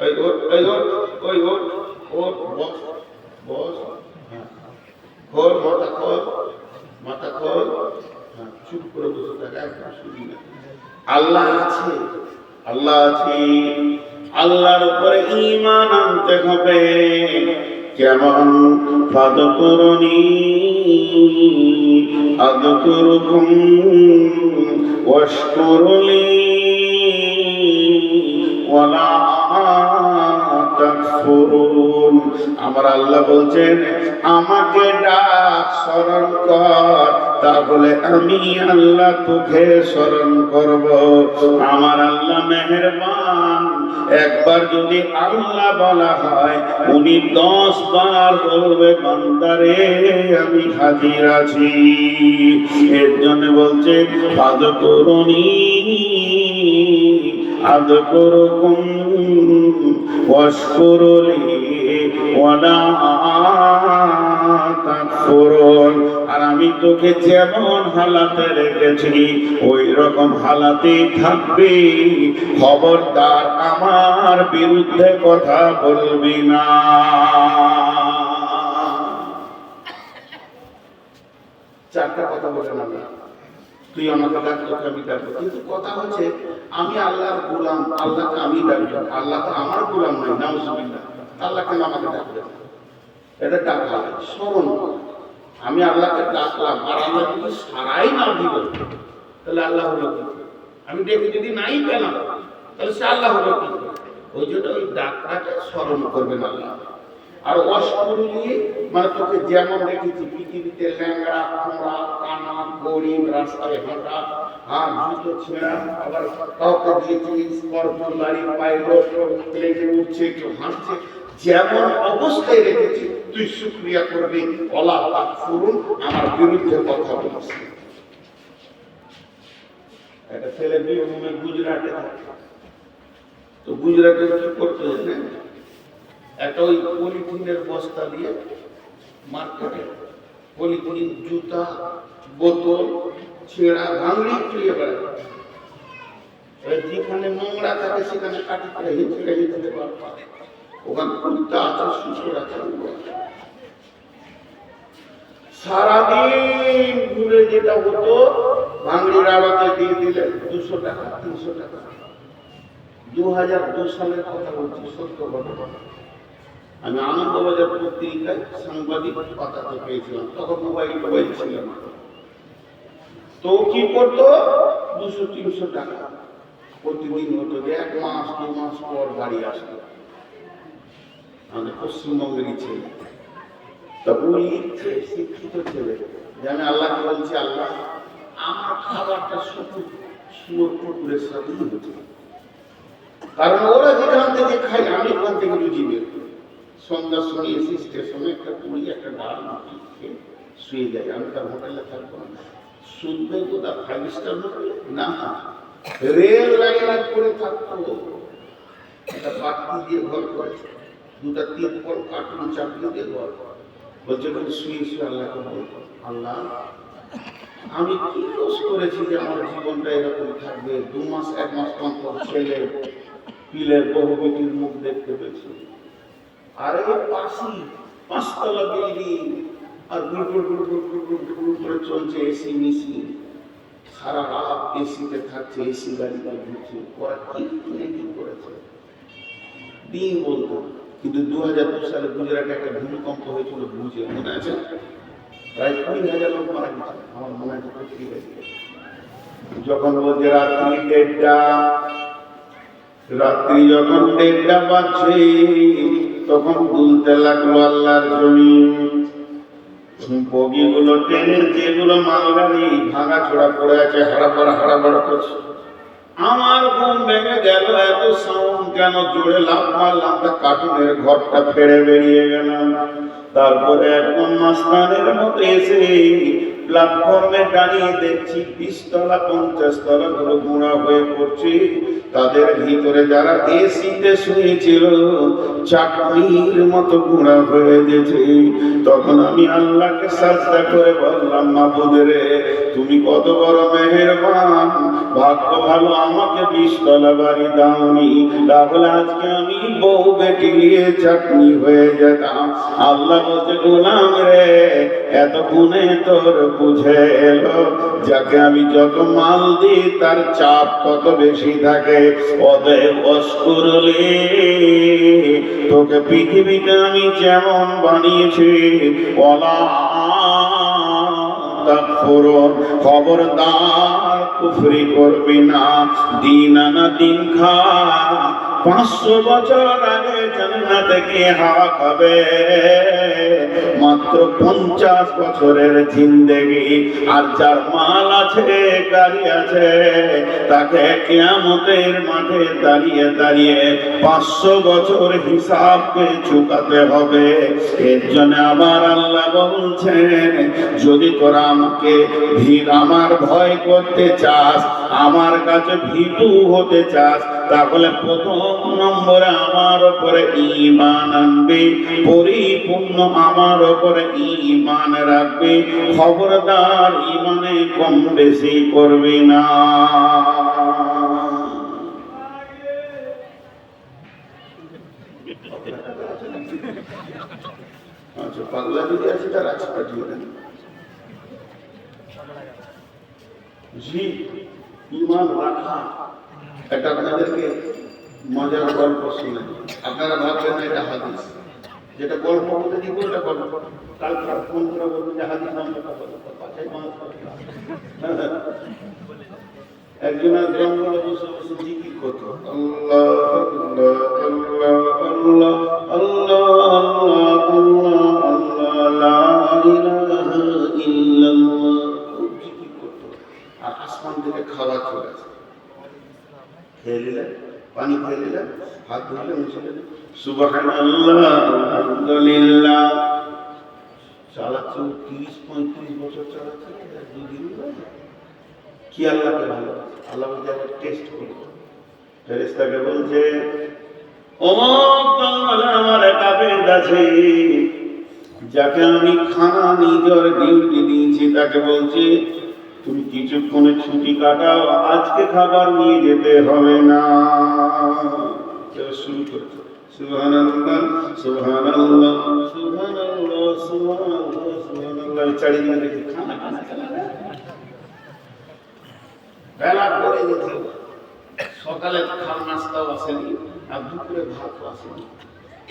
Speaker 1: ওই ওই ওই ওই বস বস, খোল মাথা খোল, মাথা খোল, চুপ করে বসে থাকা, একদম শুনি না। আল্লাহ আছে, আল্লাহ আছে, আল্লাহর উপরে ঈমান আনতে হবে। কেমন? ফাদকুরুনি আযকুরুকুম ওয়াশকুরুলি ওয়ালা তাকফুরুন। আমার আল্লাহ বলছেন, আমাকে ডাক, স্মরণ কর, তাহলে আমি আল্লাহ তোকে স্মরণ করব। আমার আল্লাহ মেহেরবান, একবার যদি আল্লাহ বলা হয়, উনি 10 বার বলবে, বান্দারে আমি হাজির আছি। এর জন্য বলছে, ফাদকুরুনি আযকুরুকুম ওয়াশকুরুলি ওয়ালা তাকফুরুন। আর আমি তোকে যেমন হালাতে রেখেছি ওই রকম হালাতেই থাকবি, খবরদার আমার বিরুদ্ধে কথা বলবি না। চারটা কথা বলে না, তুই আমাকে ডাক, তোকে আমি ডাকবো, কিন্তু কথা হচ্ছে আমি আল্লাহর গোলাম, আল্লাহকে আমি ডাকবো, আল্লাহ তো আমার গোলাম নয়, নাউজুবিল্লাহ, আল্লাহ কেন আমাকে ডাকবে? এটা ডাকা, স্মরণ কর। আমি আল্লাহকে ডাকলাম, আর আল্লাহ যদি সারাই না দিল, তাহলে আল্লাহ হলো কি? আমি ডেকে যদি নাই পেলাম, তাহলে সে আল্লাহ হলো কি? ওই জন্য ওই ডাকটাকে স্মরণ করবেন আল্লাহ। আর অস্করুলি মানে তোকে যেমন রেখেছি পৃথিবীতে, ল্যাংড়া, খোঁড়া, কানা, গরিব, রাস্তায় হাঁটা, আর জুতো ছেঁড়া, আবার কাউকে দিয়েছি স্কর্পিও গাড়ি, পাইলট প্লেনে উঠছে, কেউ হাঁটছে, যেমন অবস্থায় রেখেছি তুই শুকরিয়া করবি। ওয়ালা তাকফুরুন, আমার বিরুদ্ধে কথা বলিস। একটা ছেলে বিয়ে গুজরাটে থাকে, তো গুজরাটে কি করতে জানেন? একটা ওই পলিথিনের বস্তা দিয়ে মার্কেটে পলিথিন, জুতা, বোতল, ছেঁড়া, ভাঙড়ি চুয়ে বেড়ায়। যেখানে নোংরা থাকে সেখানে কাটি করে হিঁচড়ে হিঁচড়ে পারে, ওখানে কুত্তা আছে, শুশুর আছে। সারাদিন ঘুরে যেটা হতো, ভাঙড়ির আড়তে দিয়ে দিলে 200 টাকা, 300 টাকা। 2002 সালের কথা বলছি, সত্য ঘটনা। আমি আনন্দবাজার পত্রিকায় সাংবাদিক পাতাতে পেয়েছিলাম, তখন মোবাইল ছিল না। তো কি করতো, 200-300 টাকা প্রতিদিন হতো, যে 1 মাস 2 মাস পর বাড়ি আসতো। আমাদের পশ্চিমবঙ্গেরই ছেলে, তা ওই শিক্ষিত ছেলে, যে আমি আল্লাহকে বলছি, আল্লাহ আমার খাবারটা শুয়োর কুকুরের সাথেই হচ্ছে, কারণ ওরা যেখান থেকে খাই আমি ওখান থেকে রুজি বের করি। সন্ধ্যার সময় এসে স্টেশনে একটা পুরি, একটা ডাল খেয়ে শুয়ে যাই, আমি তার হোটেলে থাকবো না। শুনবে কোথা 5 স্টার হোটেল না, রেল লাইনে করে থাকতো, একটা বাতি দিয়ে ঘর করেছে, দুটা তিরপল কার্টুন চাপিয়ে দিয়ে ঘর। বলছে বলে শুয়ে শুয়ে আল্লাহকে বলতো, আল্লাহ আমি কি দোষ করেছি যে আমার জীবনটা এরকম থাকবে? 2 মাস 1 মাস পর ছেলে পিলের বহু বেটির মুখ দেখতে পেয়েছি, আরে পাশি 5 তলা বিল্ডিং, আর গুড় গুড় গুড় গুড় গুড় গুড় গুড় করে চলছে এসি মিসি, সারা রাত এসিতে থাকছে, এসি গাড়িটা ঘুরছে, ওরা কি করেছে দিন বলতো। কিন্তু 2002 সালে গুজরাটে একটা ভূমিকম্প হয়েছিল, বুঝে মনে আছে? প্রায় 20,000 লোক মারা গেছে, আমার মনে আছে। যখন বলছে রাত্রি 1:30 বাজছে, তখন দুলতে লাগলো আল্লাহর জমিন। বগিগুলো ট্রেনের যেগুলো মালগাড়ি ভাঙা চোরা পড়ে আছে, হারাপাড়া করছে। আমার ঘুম ভেঙে গেল, এত সাউন্ড কেন? জোরে লাফ মারলাম, তা কার্টুনের ঘরটা ফেড়ে বেরিয়ে গেলাম। তারপরে একদম মাস্তানের মতো এসে প্ল্যাটফর্মে দাঁড়িয়ে দেখছি 20 তলা 50 তলা গুলো গুঁড়া হয়ে পড়ছে। তাদের ভিতরে যারা এসিতে শুয়েছিল চাকরির মতো গুঁড়া হয়ে গেছে। তখন আমি আল্লাহকে সাজদা করে বললাম, মাবুদ রে, তুমি কত বড় মেহেরবান, ভাগ্য ভালো আমাকে 20 তলা বাড়ি দাওনি, তাহলে আজকে আমি বউ বেটি নিয়ে চাকরি হয়ে যেতাম। আল্লাহ বলতে, গোলাম রে, এতক্ষণে তোর বুঝে এলো, যাকে আমি যত মাল দিই তার চাপ তত বেশি থাকে। অতএব অস্কুরলে, তোকে পৃথিবীতে আমি যেমন বানিয়েছি, ওলা খবরদার কুফরি করবি না, দিন আনা দিন খা। 500 বছর আগে জান্নাতে গিয়ে হাওয়া খাবে, মাত্র 50 বছরের জিন্দেগি। আর যার মাল আছে, গাড়ি আছে, তাকে কিয়ামতের মাঠে দাঁড়িয়ে দাঁড়িয়ে 500 বছর হিসাবকে চুকাতে হবে। এর জন্য আমার আল্লাহ বলছেন, যদি তোরা আমাকে আমার ভয় করতে চাস, আমার কাছে ভীতু হতে চাস, তাহলে প্রথম নম্বরে আমার উপরে ঈমান আনবে, পরিপূর্ণ আমার উপরে ঈমান রাখবে। খবরদার ঈমানে কম বেশি করবি না। আচ্ছা, পাগলা যদি আছে তার আছে পাঠিয়ে দেন। জি, ঈমান রাখা। এটা আপনাদেরকে মজার গল্প শুনে আপনারা ভাববেন না এটা হাদিস, যেটা গল্প বলতে দিব এটা গল্প। কালকে ফোন করে বলবেন যে হাদিস আমরা কথা বলবো, একজনের জঙ্গলে বসে বসে জিকির করতো, আল্লাহ আল্লাহ আল্লাহ আল্লাহ আল্লাহ আল্লাহ আল্লাহ লা ইলাহা ইল্লাল্লাহ, খুব জিকির করতো। আর আসমান থেকে খাওয়া চলে আসে, খেয়ে নিলেন, পানি খেয়ে নিলেন, হাত ধুলেন, মুছে নিলেন, সুবহানাল্লাহ আলহামদুলিল্লাহ। চালাচ্ছে 30-35 বছর চালাচ্ছে, 2 দিন কি আল্লাহকে ভালোবাসে। আল্লাহ বলছে একবার টেস্ট করবো। ফেরেশতাকে বলছে, আমার একটা বেদ আছে, যাকে আমি খানা নিজের ডিউটি দিয়েছি, তাকে বলছি তুমি কিছুক্ষণে ছুটি কাটাও, আজকে খাবার নিয়ে যেতে হবে না। শুরু করছো, সুবহানাল্লাহ সুবহানাল্লাহ সুবহানাল্লাহ সুবহানাল্লাহ সুবহানাল্লাহ, চারিদিকে দেখি খানা খানা খানা। বেলা পড়ে গেছে, সকালে খাল নাস্তাও আসেনি, আর দুপুরে ভাতও আসেনি।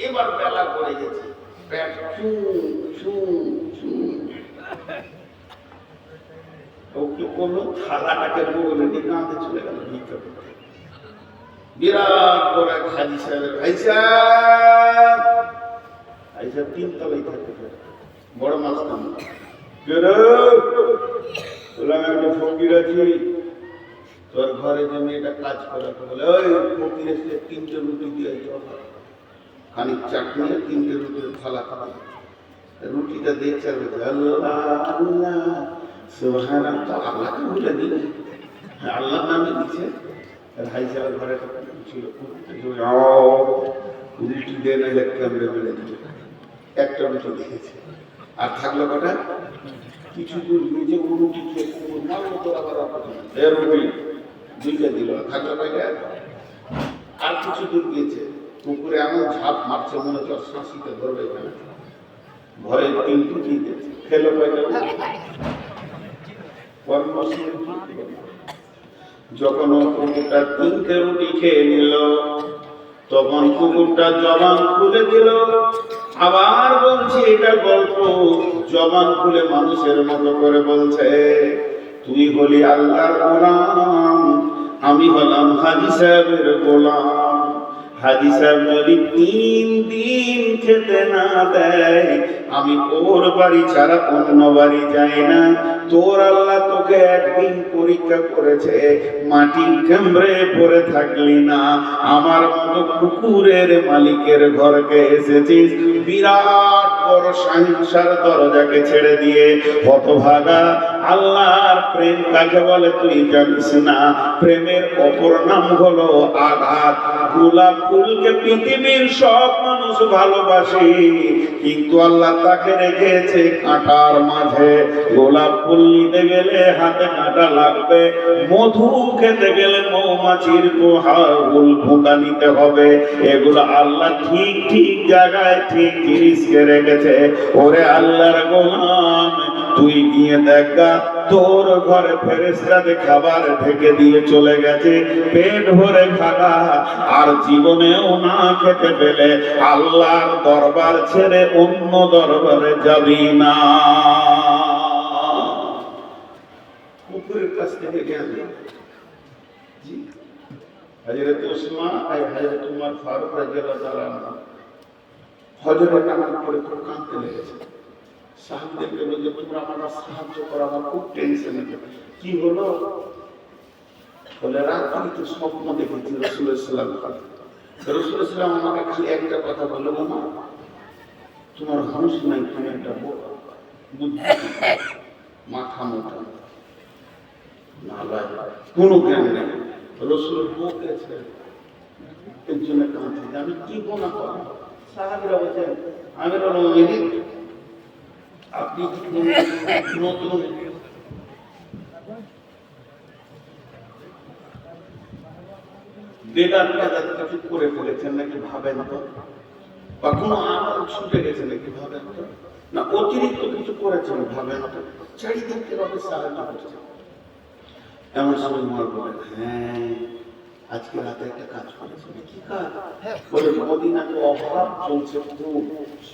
Speaker 1: এবার বেলা পড়ে গেছে, পেট চুঁ চুঁ চুঁ। ও কি করলো, থালাটাকে বলে দিয়ে কাঁদে চলে গেল ভিতরে। বিরাট বড় এক হাজি সাহেবের, ভাই সাহেব 3 তলায় থাকে, বড় মাস্তান। বললাম একটা ফকির আছি, তোর ঘরে যে মেয়েটা কাজ করে, বলে ওই ফকির এসে 3টে রুটি দিয়ে খানিক চাটনি, 3টে রুটির থালা খাওয়া। রুটিটা দেখছে, আল্লাহ আল্লাহ সুবহানাল্লাহ, তো আল্লাহকে ভুলে দিলে, হ্যাঁ আল্লাহর নামে দিচ্ছে। ভাই সাহেবের ঘরে ছিল উল্টি দিয়ে না ক্যামেরা মেরে দিল, একটা উল্টো দিয়েছে। আর থাকলো কটা, কিছু দূর নিজে উল্টি এর উল্টি দুইটা দিল, থাকলো কয়টা, আর কিছু দূর গিয়েছে পুকুরে এমন ঝাঁপ মারছে মনে হচ্ছে শাঁসিতে ধরবে, এখানে ভয়ে তিনটু দিয়েছে, খেলো কয়টা। যখন কুকুরটা তিনটে রুটি খেয়ে নিল, তখন কুকুরটা জবান খুলে দিল। আবার বলছি, এটা গল্প, জবান খুলে মানুষের মতো করে বলছে, তুই হলি আল্লাহর গোলাম, আমি হলাম হাজী সাহেবের গোলাম। হাজী সাহেব যদি 3 দিন খেতে না দেয়, আমি ওর বাড়ি ছাড়া অন্য বাড়ি যাই না। তোর আল্লাহ তোকে একদিন পরীক্ষা করেছে, মাটি কামড়ে পড়ে থাকলি না, আমার মতো কুকুরের মালিকের ঘরকে এসেছিস, বিরাট বড় সহিংসার দরজাকে ছেড়ে দিয়ে। হতভাগা, আল্লাহর প্রেম কাকে বলে তুই জানিস না? প্রেমের অপর নাম হলো আঘাত। গোলাপ ফুলকে পৃথিবীর সব মানুষ ভালোবাসে, কিন্তু আল্লাহ তাকে রেখেছে কাঁটার মাঝে। গোলাপ ফুল নিতে গেলে হাতে কাঁটা লাগবে, মধু খেতে গেলে মৌমাছির ভোঁকা নিতে হবে। এগুলো আল্লাহ ঠিক ঠিক জায়গায় ঠিক জিনিসকে রেখেছে। ওরে আল্লাহর গোলাম, তুই গিয়ে দেখা, তোর ঘরে ফেরেশতাদের খাবার ঢেকে দিয়ে চলে গেছে, পেট ভরে খাগা। আর জীবনেও না খেতে পেলে আল্লাহর দরবার ছেড়ে অন্য দরবারে যাবি না। কুকুরের কাছ থেকে জ্ঞান জি, হযরত ওসমান আর হযরত উমর ফারুক রাদিয়াল্লাহু তাআলা হযরত নামাজ পড়ে খুব কাঁদতে লেগেছে। সাহাবীদেরকে বলল, তোমরা আমার সাহায্য করো, আমার খুব টেনশনে। কি হলো? বলে, রাত্রিতে স্বপ্ন দেখেছি রাসূলুল্লাহ সাল্লাল্লাহু আলাইহি ওয়াসাল্লাম। রাসূলুল্লাহ সাল্লাল্লাহু আলাইহি ওয়াসাল্লাম আমাকে খালি একটা কথা বলল, মামা তোমার হুঁশ নাই, তুমি একটা বুদ্ধি, মাথা মোটা, নালায় কোনো জ্ঞান নেই। রাসূল বকেছে, এর জন্য কাঁদছি, আমি কি গুনাহ করলাম? সাহাবীরা বলছেন, আমিরুল মুমিনিন, আপনি নতুন বেদাত কিছু করে ফেলেছেন নাকি ভাবেন তো, বা কোনো আমল ছুটে গেছে নাকি ভাবেন তো, না অতিরিক্ত কিছু করেছেন ভাবেন তো, চারিদিকে রবে সাহায্য করছে। এমন সময় আমার বলে, হ্যাঁ আজকে রাতে একটা কাজ করেছে। কি কাজ? বলে, মদিনাতে অভাব চলছে, খুব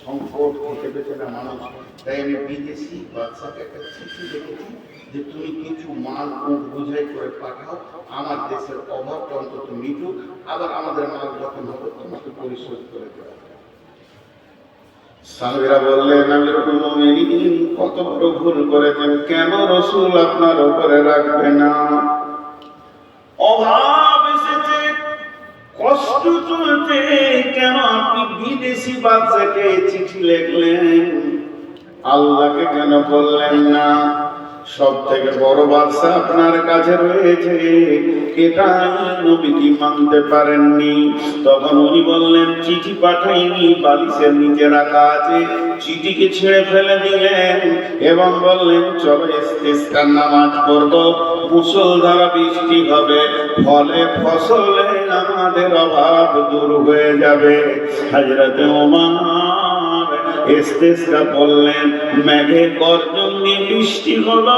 Speaker 1: সংকট, খেতে পেতে না মানুষ, তাই আমি বিদেশি বাদশাকে একটা চিঠি লিখেছি যে তুমি কিছু মাল বোঝাই করে পাঠাও, আমার দেশের অভাবটা অন্তত মিটুক, আবার আমাদের মাল যখন হবে তোমাকে পরিশোধ করে দেওয়া। সাহাবীরা বললেন, আমিরুল মুমিনিন কত বড় ভুল করেছেন, কেন রাসূল আপনার উপরে রাখবে না? অভাব এসেছে, কষ্ট চলছে, কেন আপনি বিদেশি বাদশাকে চিঠি লিখলেন? আল্লাহকে কেন বললেন না? সব থেকে বড় বাদশা আপনার কাছে রয়েছে, এটা নবীজি মানতে পারেননি। তখন উনি বললেন, চিঠি পাঠাইনি, বালিশের নিচে রাখা আছে। চিঠিকে ছেড়ে ফেলে দিলেন এবং বললেন, চলো ইস্তিসকার নামাজ পড়ব, মুষলধারে বৃষ্টি হবে, ফলে ফসলে আমাদের অভাব দূর হয়ে যাবে। হযরত ওমর ইস্তিসকা বললেন, মেঘে গর্জন দিয়ে বৃষ্টি হলো,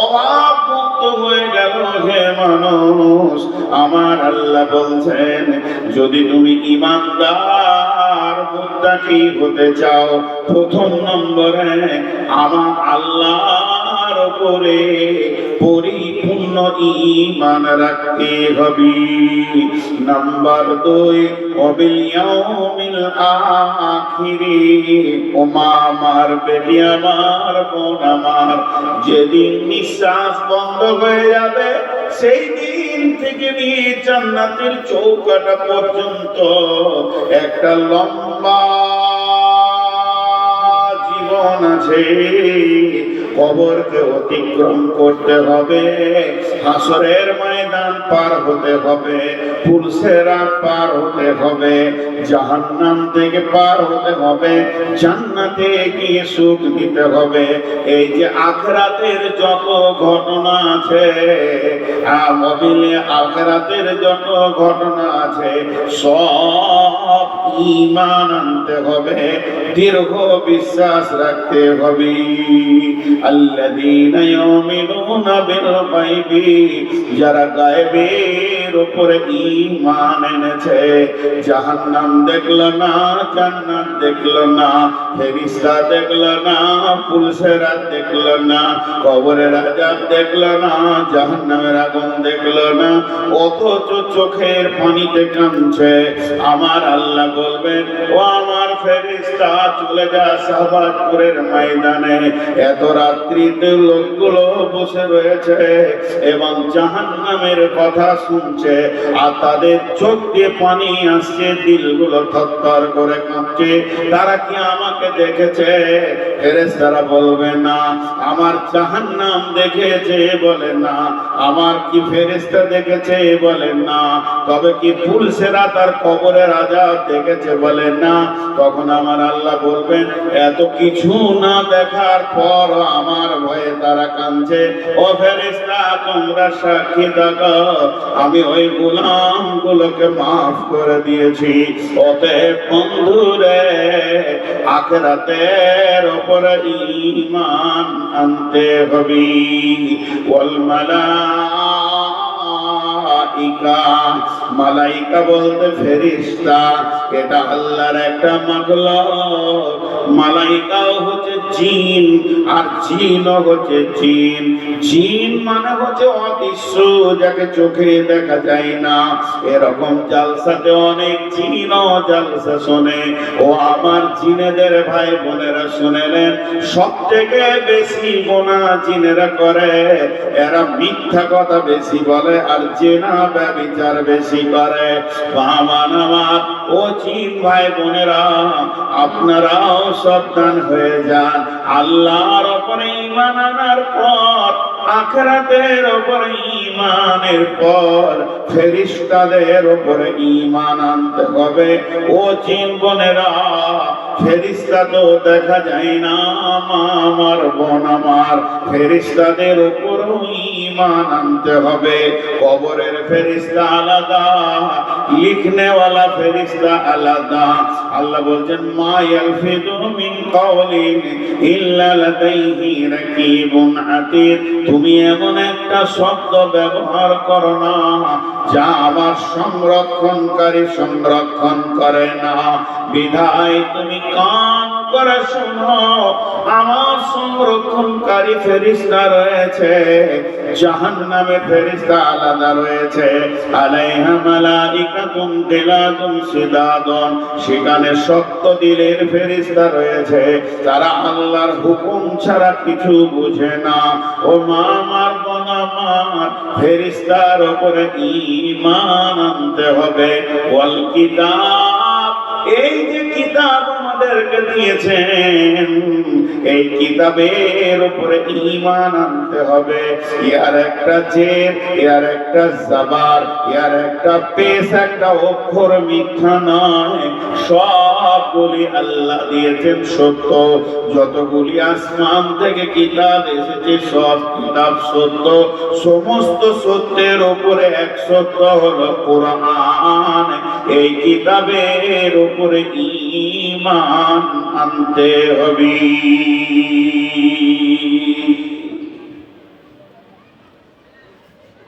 Speaker 1: অভাব মুক্ত হয়ে গেল। হে মানুষ, আমার আল্লাহ বলছেন, যদি তুমি ঈমানদার মুত্তাকি হতে চাও, প্রথম নম্বরে আমার আল্লাহর উপরে পরিপূর্ণ ঈমান রাখতে হবে। নাম্বার 2, ওয়াবিল ইয়াউমিল আখিরি। ও মা আমার, বেটি আমার, বোন আমার, যেদিন নিঃশ্বাস বন্ধ হয়ে যাবে, সেই দিন থেকে নিয়ে জান্নাতের চৌকাঠা পর্যন্ত একটা লম্বা জীবন আছে।
Speaker 2: কবরকে অতিক্রম করতে হবে, হাসরের ময়দান পার হতে হবে, পুলসেরাত পার হতে হবে, জাহান্নাম থেকে পার হতে হবে, জান্নাতে গিয়ে সুখ দিতে হবে। এই যে আখিরাতের যত ঘটনা আছে, আখিরাতের যত ঘটনা আছে, সব ঈমান আনতে হবে, দৃঢ় বিশ্বাস রাখতে হবে। আল্লাযীনা ইউমিনুনা বিল গায়বি, যারা গায়বের উপরে ঈমান এনেছে, জাহান্নাম দেখলো না, জান্নাত দেখলো না, ফেরেশতা দেখলো না, পুলসেরাত দেখলো না, কবরের আযাব দেখলো না, জাহান্নামের আগুন দেখলো না, অথচ চোখের পানিতে কাঁদছে। আমার আল্লাহ বলবেন, ও আমার ফেরেশতা, চলে যা শাহবাজপুরের ময়দানে। এত রাত্রিতে লোকগুলো বসে রয়েছে এবং জাহান্নামের কথা শুনছে, আর তাদের চোখ দিয়ে পানি আসছে, দিলগুলো থরথর করে কাঁপছে। তারা কি আমাকে দেখেছে? ফেরেশতারা বলবে না। আমার জাহান্নাম দেখেছে? বলে না। আমার কি ফেরেশতা দেখেছে? বলে না। তবে কি পুলসেরাত আর কবরের আযাব দেখেছে? বলে না। তখন আমার আল্লাহ বলবেন, এত কিছু না দেখার পর আমার ভয়ে তারা কাঁদছে। ও ফেরেশতা, তোমরা সাক্ষী থাকো, আমি ওই গোলামগুলোকে মাফ করে দিয়েছি। অতএব বন্ধুরে, আখিরাতের উপরে ঈমান আনতে হবে। ওয়াল মালাইকা বলতে ফেরেশতা, এটা আল্লাহর একটা মাখলুক। মালাইকাও হচ্ছে জিন, আর জিনও হচ্ছে জিন। জিন মানে হচ্ছে অদৃশ্য, যাকে চোখে দেখা যায় না। এরকম জালসাতে অনেক জিনও জালসা শোনে। ও আমার জিনেদের ভাই বোনেরা, শুনেলেন, সব থেকে বেশি গুনাহ জিনেরা করে। এরা মিথ্যা কথা বেশি বলে, আর জেনা ব্যভিচার বেশি করে। আমার ও জিন ভাই বোনেরা, আপনারাও সাবধান হয়ে যান। আল্লাহর উপরে ঈমান আনার পর, আখিরাতের উপরে ঈমানের পর, ফেরেশতাদের উপরে ঈমান আনতে হবে। ও জিন বোনেরা, ফেরেশতা তো দেখা যায় না, আমার বোন আমার, ফেরেশতাদের উপরও ঈমান আনতে হবে। কবরের ফেরেশতা আলাদা, লিখনেওয়ালা ফেরেশতা আলাদা। আল্লাহ বলছেন, মা ইয়ালফিযু মিন কাওলিন ইল্লা লাদাইহি রাকীবুন আতীদ। তুমি এমন একটা শব্দ ব্যবহার করো না যা আমার সংরক্ষণকারী সংরক্ষণ করে না। বিধায় তুমি কান করে শোনো, আমার সংরক্ষণকারী ফেরেশতা রয়েছে, জাহান্নামের ফেরেশতা আলাদা রয়েছে। আলাইহা মালাইকাতুন গিলাদুন শিদাদুন, সেখানে শক্ত দিলের ফেরেশতা রয়েছে, তারা আল্লাহর হুকুম ছাড়া কিছু বুঝে না। ও মা আমার, বোন আমার, ফেরেশতার উপরে ঈমান আনতে হবে। ওয়াল কিতাব, এই যে কিতাব আমাদেরকে দিয়েছেন, এই কিতাবের উপরে ঈমান আনতে হবে। ইয়ার একটা জের, ইয়ার একটা জাবার, ইয়ার একটা পেশ, একটা অক্ষর মিথ্যা নয়। সবগুলি আল্লাহ দিয়েছেন সত্য। যতগুলি আসমান থেকে কিতাব এসেছে, সব কিতাব সত্য। সমস্ত সত্যের উপরে এক সত্য হলো কোরআন। এই কিতাবের উপরে ঈমান আনতে হবে।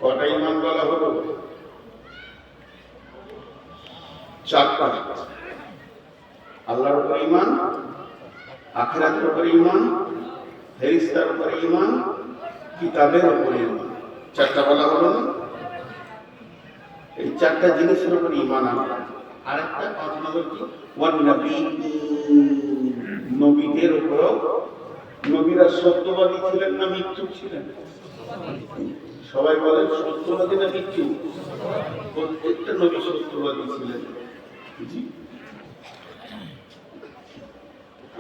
Speaker 2: কটা ঈমান বলা হলো? চারটা। আল্লাহর উপর ঈমান, আখিরাতের উপর ঈমান, ফেরেশতার উপর ঈমান, কিতাবের উপর ঈমান। চারটা বলা হলো না? এই চারটা জিনিসের উপর ঈমান আনতে। আরেকটা পাঁচ নম্বর কি? ওয়ান নবী, নবীদের উপরও। নবীরা সত্যবাদী ছিলেন না মিথ্যুক ছিলেন? সবাই বলেন সত্যবাদী না মিথ্যুক? প্রত্যেকটা নবী সত্যবাদী ছিলেন। জি,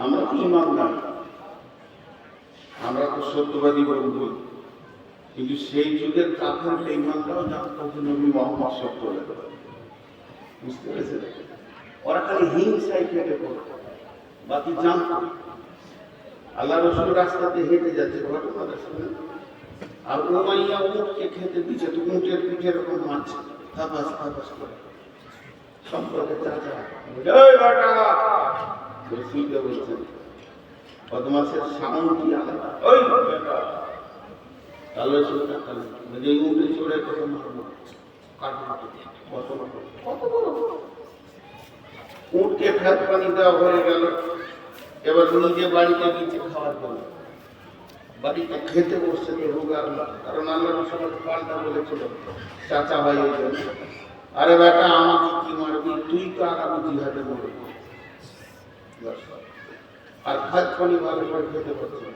Speaker 2: আমরা কি ইমানদার?
Speaker 1: আমরা তো সত্যবাদী বলবো, কিন্তু সেই যুগের কাফের বেঈমানরাও জানতো যে নবী মুহাম্মদ সত্য বলে। বুঝতে পেরেছেন? ওরা খালি হিংসায় কেটে পড়তো, বাকি জানতো। আল্লাহ রসুল রাস্তাতে হেঁটে যাচ্ছে, ঘটনাটা শুনে, আর উমাইয়া উটকে খেতে দিচ্ছে, তো উটের পিঠে এরকম মারছে, থাপাস থাপাস করে। সম্পর্কে চাচা ওই বেটা রসুলকে বলছেন, বদমাশের সাউন্ড কি আলাদা, ওই বেটা আল্লাহ রসুল যে উটে চড়ে তোকে মারবো, কাটবো, কত বড় উটকে ভাত পানি দেওয়া হয়ে গেল। এবার নিজে বাড়িতে গিয়ে খাওয়ার জন্য বাড়িতে খেতে বসছে তো রোগার, কারণ আল্লাহ রসুল পাল্টা বলেছিল চাচা ভাই ওই জন্য, আরে বেটা আমাকে কি মারবি, তুই তো আগামী জিহাদে মরবি। আর ভাত পানি ভালো করে খেতে পারছে।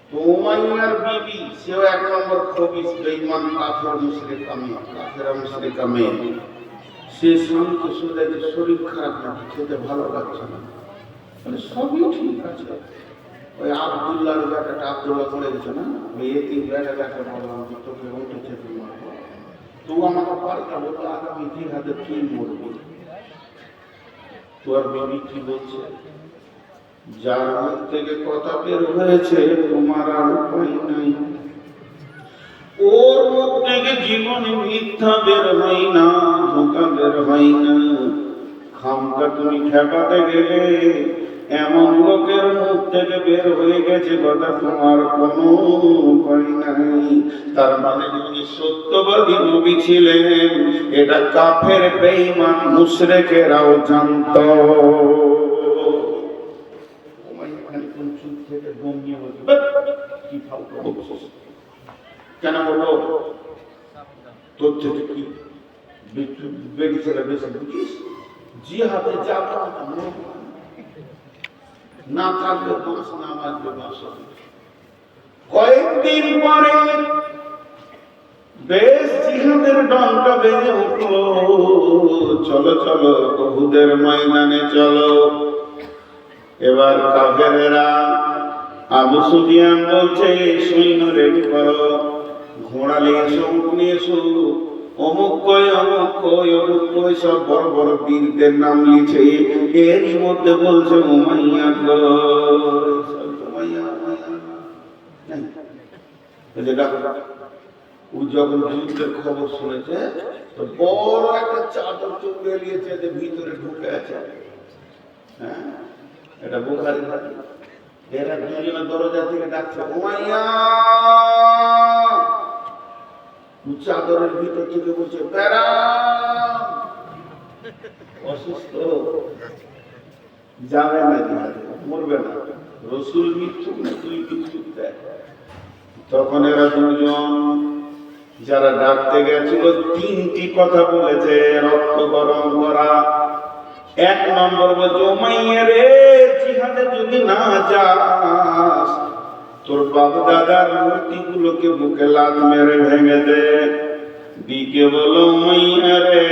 Speaker 1: তো উমাইয়ার বিবি সেও এক নম্বর খবিস বেঈমান কাফের মুশরিকা মেয়ে, কাফেরা মুশরিকা মেয়ে। সে স্বামীকে শুনে যে শরীর খারাপ নাকি, খেতে ভালো লাগছে না, মানে সবই ঠিক আছে। ওই আব্দুল্লাহর বেটাটা আব্দুল্লাহ পড়ে গেছে না, ওই এতিম বেটাটাকে বললাম যে তোকে ওটা খেতে মারবো, তো আমাকে পাল্টা বলতো আগামী জিহাদে কি মরবি। তোর বিবি কি বলছে, যার মুখ থেকে কথা বের হয়েছে তোমার আর উপায় নাই, ওর মুখ থেকে জীবনে মিথ্যা বের হয় না, ধোঁকা বের হয় না। খামকা তুমি ঠেকাতে গেলে এমন লোকের মুখ থেকে বের হয়ে গেছে কথা, তোমার কোনো উপায় নাই। তার মানে যিনি সত্যবাদী নবী ছিলেন এটা কাফের বেঈমান মুশরিকেরাও জানতো। কেন বলো তোর থেকে কি বেটি ছেলে বেশি বুঝিস, জিহাদে যাবো না থাকবে বাঁশ, না বাঁচবে বাঁশ। কয়েকদিন পরে বেশ জিহাদের ডঙ্কা বেজে উঠলো, চলো চলো উহুদের ময়দানে চলো। এবার কাফেরেরা আবু সুফিয়ান বলছে সৈন্য রেডি করো, ঘোড়া নিয়ে এসো, উট নিয়ে এসো, অমুক কই অমুক কই অমুক কই, সব বড় বড় বীরদের নাম লিখে এরই মধ্যে বলছে উমাইয়া ও যখন যুদ্ধের খবর শুনেছে তো বড় একটা চাদর চুপড়ে নিয়েছে যে ভিতরে ঢুকে আছে। হ্যাঁ, এটা বুখারী হাদিস। এরা দুজনে দরজা থেকে ডাকছে উমাইয়া, চাদরের ভিতর থেকে বলছে বেড়া, অসুস্থ, যাবে না জিহাদে, মরবে না, রসুল মৃত্যু না তুই মৃত্যু দেয়। তখন এরা দুজন যারা ডাকতে গেছিল তিনটি কথা বলেছে রক্ত গরম করা। এক নম্বর বলছে উমাইয়া রে, জিহাদে যদি না যাস তোর বাপ দাদার মূর্তিগুলোকে বুকে লাত মেরে ভেঙে দে। দিকে বলো উমাইয়া রে,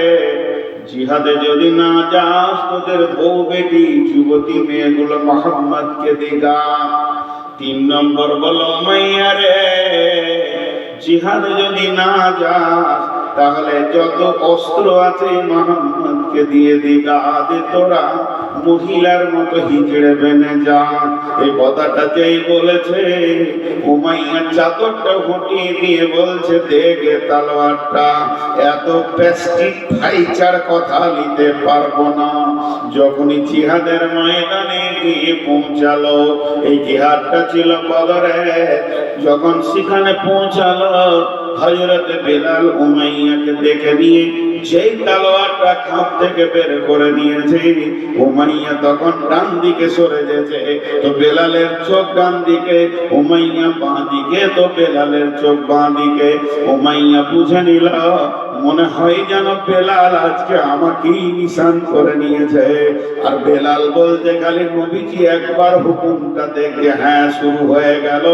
Speaker 1: জিহাদে যদি না যাস তোদের বউ বেটি যুবতী মেয়েগুলো মুহাম্মদকে দিগা। তিন নম্বর বলো উমাইয়া রে, জিহাদে যদি না যাস তাহলে যত অস্ত্র আছে মুহাম্মদকে দিয়ে দিগা, দে তোরা মহিলার মতো হিজড়ে বেনে যা। এই কথাটা যেই বলেছে উমাইয়া চাদরটা হটিয়ে দিয়ে বলছে দেখে তলোয়ারটা, এত প্যাস্টিক ফাইচার কথা নিতে পারবো না। যখনই জিহাদের ময়দানে গিয়ে পৌঁছালো, এই জিহাদটা ছিল বদরে, যখন সেখানে পৌঁছালো হযরত বেলাল উমাইয়াকে দেখে নিয়ে যেই তলোয়ারটা খাপ থেকে বের করে নিয়েছে, উমাইয়া তখন ডান দিকে সরে গেছে, তো বেলালের চোখ ডান দিকে, উমাইয়া বাঁ দিকে, তো বেলালের চোখ বাঁ দিকে। উমাইয়া বুঝে নিল মনে হয় যেন বেলাল আজকে আমাকেই নিশান করে নিয়েছে। আর বেলাল বলতে খালি নবীজি একবার হুকুমটা দেখে হ্যাঁ শুরু হয়ে গেল,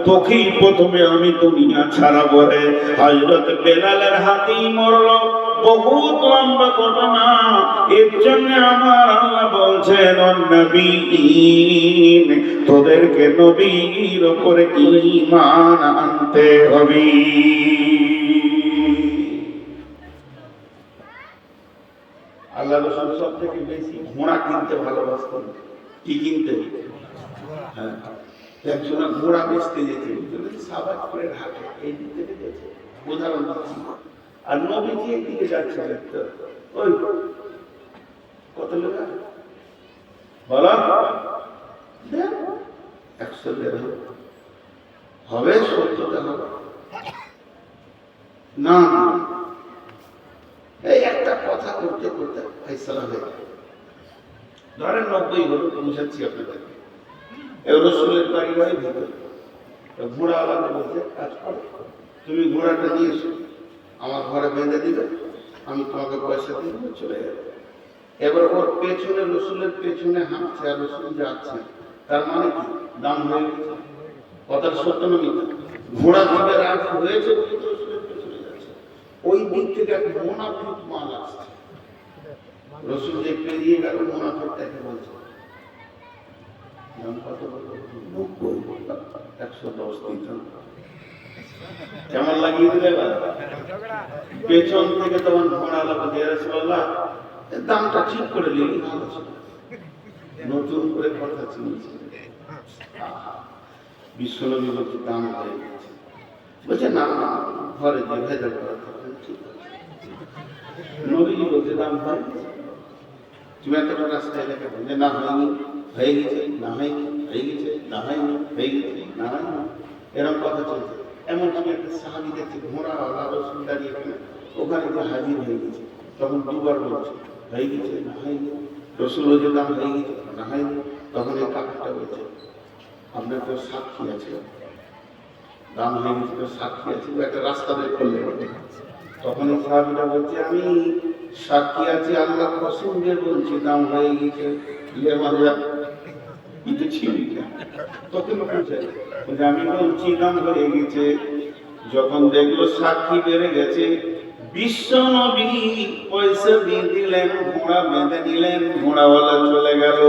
Speaker 1: তোকেই প্রথমে আমি দুনিয়া ছাড়াবো রে। হযরত বেলালের হাতেই মরলো।
Speaker 2: বহুত লম্বা ঘটনা। এর জন্য আমার আল্লাহ বলছেন নবীন, তোদেরকে নবীর উপরে ঈমান আনতে হবে। আল্লাহ রাসূল সব থেকে বেশি ঘোড়া কিনতে ভালোবাসতেন। কি কিনতে? হ্যাঁ, একজন ঘোড়া বেচতে যেতে সাবাতপুরের হাটে, এই দিক থেকে গেছে, উদাহরণ দিচ্ছি। আর নবীজি এইদিকে যাচ্ছিলেন, তো ওই কত লোক বলো 100 দেড় হবে, 70টা হবে না। এই একটা কথা করতে করতে ফয়সালা হয়ে গেল। ধরেন 90 হলো, পৌঁছাচ্ছি আপনাদেরকে। এই রসুলের বাড়ি বাড়ি ভিতরে ঘোড়াওয়ালা বলছে, কাজ করো, তুমি ঘোড়াটা নিয়ে এসো, আমার ঘরে বেঁধে দিবে, আমি তোমাকে পয়সা দিয়ে দেবো, চলে যাবে। এবার ওর পেছনে, রসুলের পেছনে হাঁটছে আর রসুল যাচ্ছে, তার মানে কি দাম হয়ে গেছে। কথার সত্য না মিথ্যা? ঘোড়া দিবে রাগ হয়েছে, রসুলের পেছনে যাচ্ছে। ওই দিক থেকে এক মুনাফিক মাল আসছে, রসুল যে পেরিয়ে গেল, মুনাফিক তাকে বলছে দাম কত? 90, 110 দিতাম। কেমন লাগিয়ে দিলে? পেছন থেকে তখন ঘোড়া লাগাতে, রাসূলুল্লাহ দামটা ঠিক করে নিলি ভালো ছিল, নতুন করে কথা শুনছি। বিশ্বনবী বলছে দাম হয়ে গেছে। বলছে না না, ঘরে যে ভেজা করা থাকে ঠিক আছে। নবীজি বলছে দাম হয়ে গেছে, তুমি এতটা রাস্তায় লেখা বলছে না হয়নি, হয়ে গেছে, না হয়নি, হয়ে গেছে, না হয়নি, হয়ে গেছে, না হয়নি, এরকম কথা চলছে। এমন সময় একটা সাহাবী দেখছে ঘোড়াওয়ালা রসুল দাঁড়িয়ে ওখানে যে হাজির হয়ে গেছে, তখন দুবার বলছে হয়ে গেছে, না হয়নি। রসুল যে দাম হয়ে গেছে, না হয়নি। তখন এই কাকাটা বলছে আপনার তো সাক্ষী আছে, দাম হয়ে গেছে তো সাক্ষী আছে, একটা রাস্তা বের করলে। তখন এই সাহাবীটা বলছে আমি সাক্ষী আছি, আল্লাহ কসম দিয়ে বলছি দাম হয়ে গেছে। কিছু ছিল তখন আমি বলছি দাম হয়ে গেছে। যখন দেখলো সাক্ষী বেড়ে গেছে, বিশ্ব নবী পয়সা দিয়ে দিলেন, ঘোড়া বেঁধে নিলেন, ঘোড়াওয়ালা চলে গেল।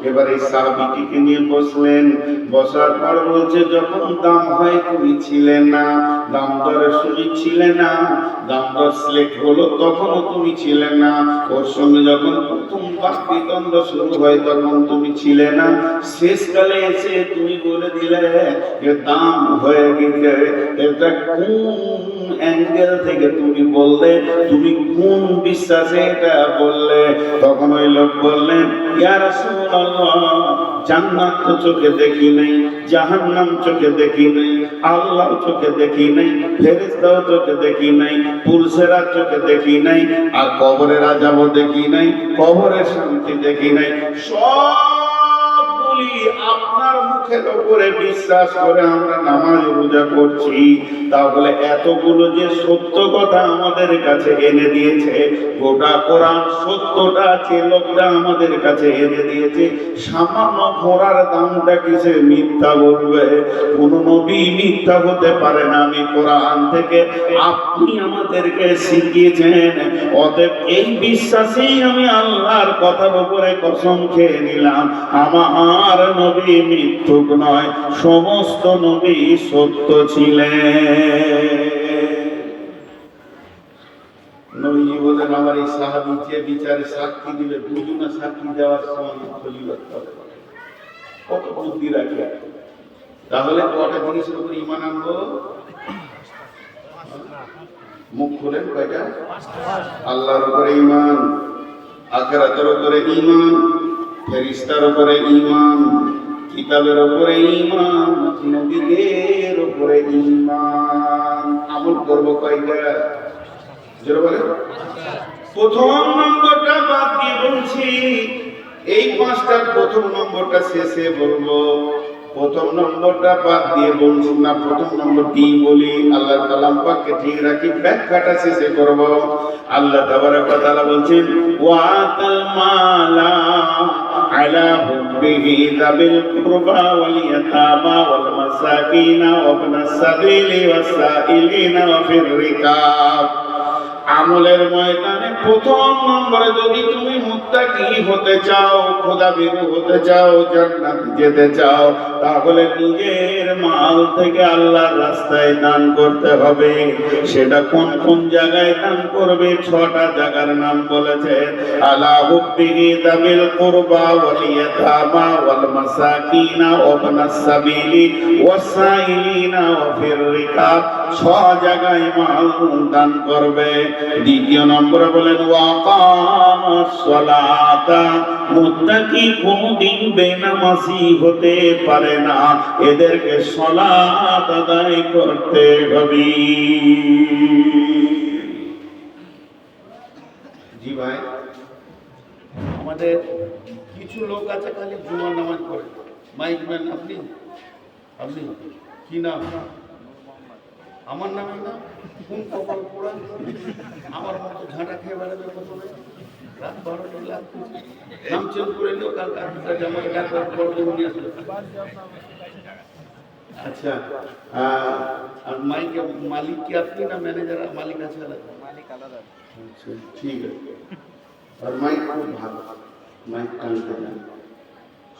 Speaker 2: এবার এই সাহাবীটিকে নিয়ে বসলেন, বসার পর বলছে যখন দাম হয় তুমি ছিলে না, দাম দরের সুযোগ ছিলে না, দাম দর সিলেক্ট হলো তখনও তুমি ছিলে না, ওর সঙ্গে যখন প্রথম বাকবিতন্ড শুরু হয় তখন তুমি ছিলে না, শেষকালে এসে তুমি বলে দিলে যে দাম হয়ে গেছে। এটা কোন অ্যাঙ্গেল থেকে তুমি বললে, তুমি কোন বিশ্বাসে এটা বললে? তখন ওই লোক বললেন ইয়া রাসূলুল্লাহ, জান্নাত তো চোখে দেখি নাই, জাহান্নাম চোখে দেখি নাই, আল্লাহ চোখে দেখি নাই, ফেরেশতাও চোখে দেখি নাই, পুলসেরাত চোখে দেখি নাই, আর কবরের আযাবও দেখি নাই, কবরের শান্তি দেখি নাই। সবগুলি আপনার মুখের উপরে বিশ্বাস করে আমরা নামাজ রোজা করছি। তাহলে এতগুলো যে সত্য কথা আমাদের কাছে এনে দিয়েছে, গোটা কোরআন সত্যটা যে লোকটা আমাদের কাছে এনে দিয়েছে, সামান্য ঘোড়ার দামটা কিসে মিথ্যা বলবে? কোন নবী মিথ্যা হতে পারে না। আমি কোরআন থেকে আপনি আমাদেরকে শিখিয়েছেন, অতএব এই বিশ্বাসেই আমি আল্লাহর কথার উপরে কসম খেয়ে নিলাম আমার নবী মিথ্যুক নয়, সমস্ত নবী সত্য ছিলেন। নবীজি বলেন আমার এই সাহাবী যে বিচারে সাক্ষী দিবে, দুজনে সাক্ষী দেওয়ার সময় ফজিলত পাবে। কত বুদ্ধি রাখে। তাহলে কটা জিনিসের উপর ঈমান আনবো? মুখ খুলেন কয়টা? আল্লাহর উপরে ঈমান, আখিরাতের উপরে ঈমান, ফেরেশতার উপরে ঈমান, কিতাবের উপরে ঈমান, নবীদের উপরে ঈমান। আমল করব কয়টা? জোরে বলেন। প্রথম নম্বরটা বাদ দিয়ে বলছি, এই পাঁচটার প্রথম নম্বরটা শেষে বলবো। প্রথম নম্বরটা বাদ দিয়ে বলছি না, প্রথম নম্বরটি বলি, আল্লাহর কালাম পাককে ঠিক রাখি, ব্যাখ্যাটা শেষে করব। আল্লাহ তাবারক ওয়া তাআলা বলছেন ওয়াতাল মালা আলা হুব্বিহি যাবিল কুরবা ওয়াল ইয়াতামা ওয়াল মাসাকিনা ওয়া ইবনাস সাবিলি ওয়াস সাইলিনা ওয়া ফির রিকাব। আমলের ময়দানে প্রথম নম্বরে যদি তুমি মুত্তাকি হতে চাও, খোদাভীরু হতে চাও, জান্নাতে যেতে চাও, তাহলে নিজের মাল থেকে আল্লাহর রাস্তায় দান করতে হবে। সেটা কোন কোন জায়গায় দান করবে? 6টা জায়গার নাম বলেছে। আলা হুব্বিহি দাবিল কুরবা ওয়াল ইয়াতামা ওয়াল মাসাকিনা ওয়া ইবনাস সাবিলি ওয়াস সাইলিনা ওয়া ফির রিকাব। 6 জায়গায় মাল দান করবে। দ্বিতীয় নম্বরে বলেন ওয়াকামাস সালাতা। মুত্তাকি কোনদিন বেনামাজি হতে পারে না, এদেরকে সালাত আদায় করতে হবে। জি ভাই, আমাদের কিছু লোক আছে খালি জুমার নামাজ পড়ে। মাইক ম্যান আপনি আপনি কি নাম? আমার নামে না, কোন কপাল পোড়া আমার মতো ঝাঁটা খেয়ে বেড়াবে প্রথমে রাত 12টা লাখ নাম চেঞ্জ করে নিও, কাল কাজটা জামাই ডাক্তার বড় নিয়ে আসলো। আচ্ছা, আর মাইকে মালিক কি আপনি না ম্যানেজার? মালিক আছে আলাদা? মালিক আলাদা। আচ্ছা ঠিক আছে। আর মাইক খুব ভালো, মাইক টানতে জানে,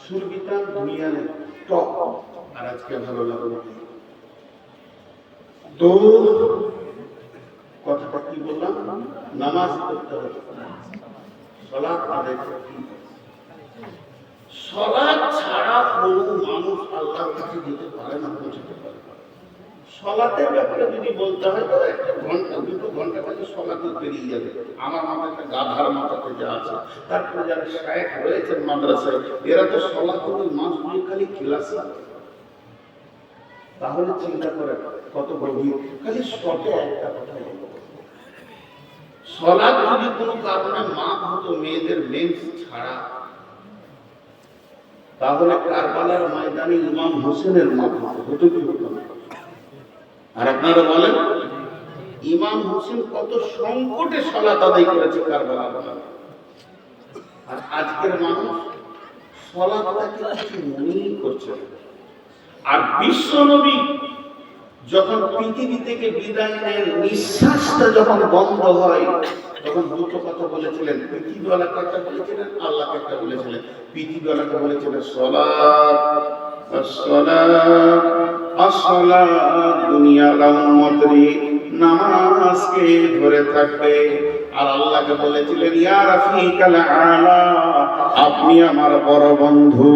Speaker 2: সুরবিতান দুনিয়া নেই টপ। আর আজকে ভালো লাগলো তো কথাটা কি বললাম? নামাজ পড়তে হবে, সালাত আদায় করতে হবে। সালাত ছাড়া কোনো মানুষ আল্লাহর কাছে যেতে পারে না, পৌঁছতে পারে না। সালাতের ব্যাপারে যদি বলতে হয় তো 1 ঘন্টা 2 ঘন্টা কাছে সালাতে পেরিয়ে যাবে। আমার মাথা একটা গাধার মাথাতে যা আছে। তারপরে যারা শায়েখ রয়েছেন মাদ্রাসায়, এরা তো সালাতের মাস দিয়ে খালি ক্লাসে। তাহলে চিন্তা করে কত গভীর। খালি শর্টে একটা কথা, সালাত যদি কোনো কারণে মাপ হতো মেয়েদের মেন্স ছাড়া, তাহলে কারবালার ময়দানে ইমাম হোসেনের মাপ হতো কি হতো না? আর আপনারা বলেন ইমাম হোসেন কত সংকটে সালাত আদায় করেছে কারবালার ময়দানে। আর আজকের মানুষ সালাতটাকে কিছু মনেই করছে না। আর বিশ্ব নবী যখন পৃথিবী থেকে বিদায় নেন, নিঃশ্বাসটা যখন বন্ধ হয়, তখন 2টো কথা বলেছিলেন। পৃথিবীওয়ালাকে একটা বলেছিলেন, আল্লাহকে একটা বলেছিলেন। পৃথিবীওয়ালাকে বলেছিলেন সালাত আসসালাত আসসালাত, দুনিয়া লাউমতরি, নামাজকে ধরে থাকবে। আর আল্লাহকে বলেছিলেন ইয়া রাফিকাল আলা, আপনি আমার বড় বন্ধু।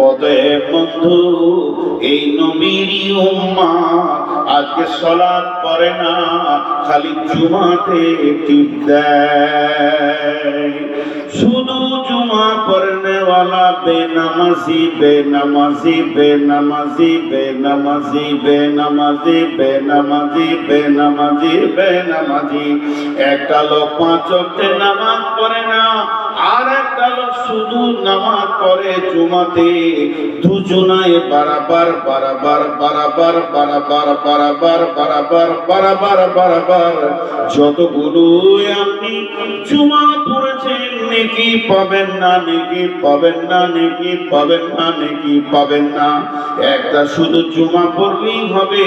Speaker 2: অতএব বন্ধু, এই নবীরই উম্মাহ আজকে সালাত পড়ে না, খালি জুমাতে টিপ দেয়। শুধু জুমা পড়নেওয়ালা বেনামাজি বেনামাজি বেনামাজি বেনামাজি বেনামাজি বেনামাজি বেনামাজি বেনামাজি। একটা লোক 5 ওয়াক্তের নামাজ পড়ে না, আর একটা লোক শুধু নামাজ পড়ে জুমাতে। দুজনায় বারাবার বারাবার বারাবার বারাবার বারাবার বারাবার বারাবার বারাবার। যতগুলো আপনি জুমা পড়েছেন নেকি পাবেন না, নেকি পাবেন না, নেকি পাবেন না, নেকি পাবেন না। একটা শুধু জুমা পড়লেই হবে।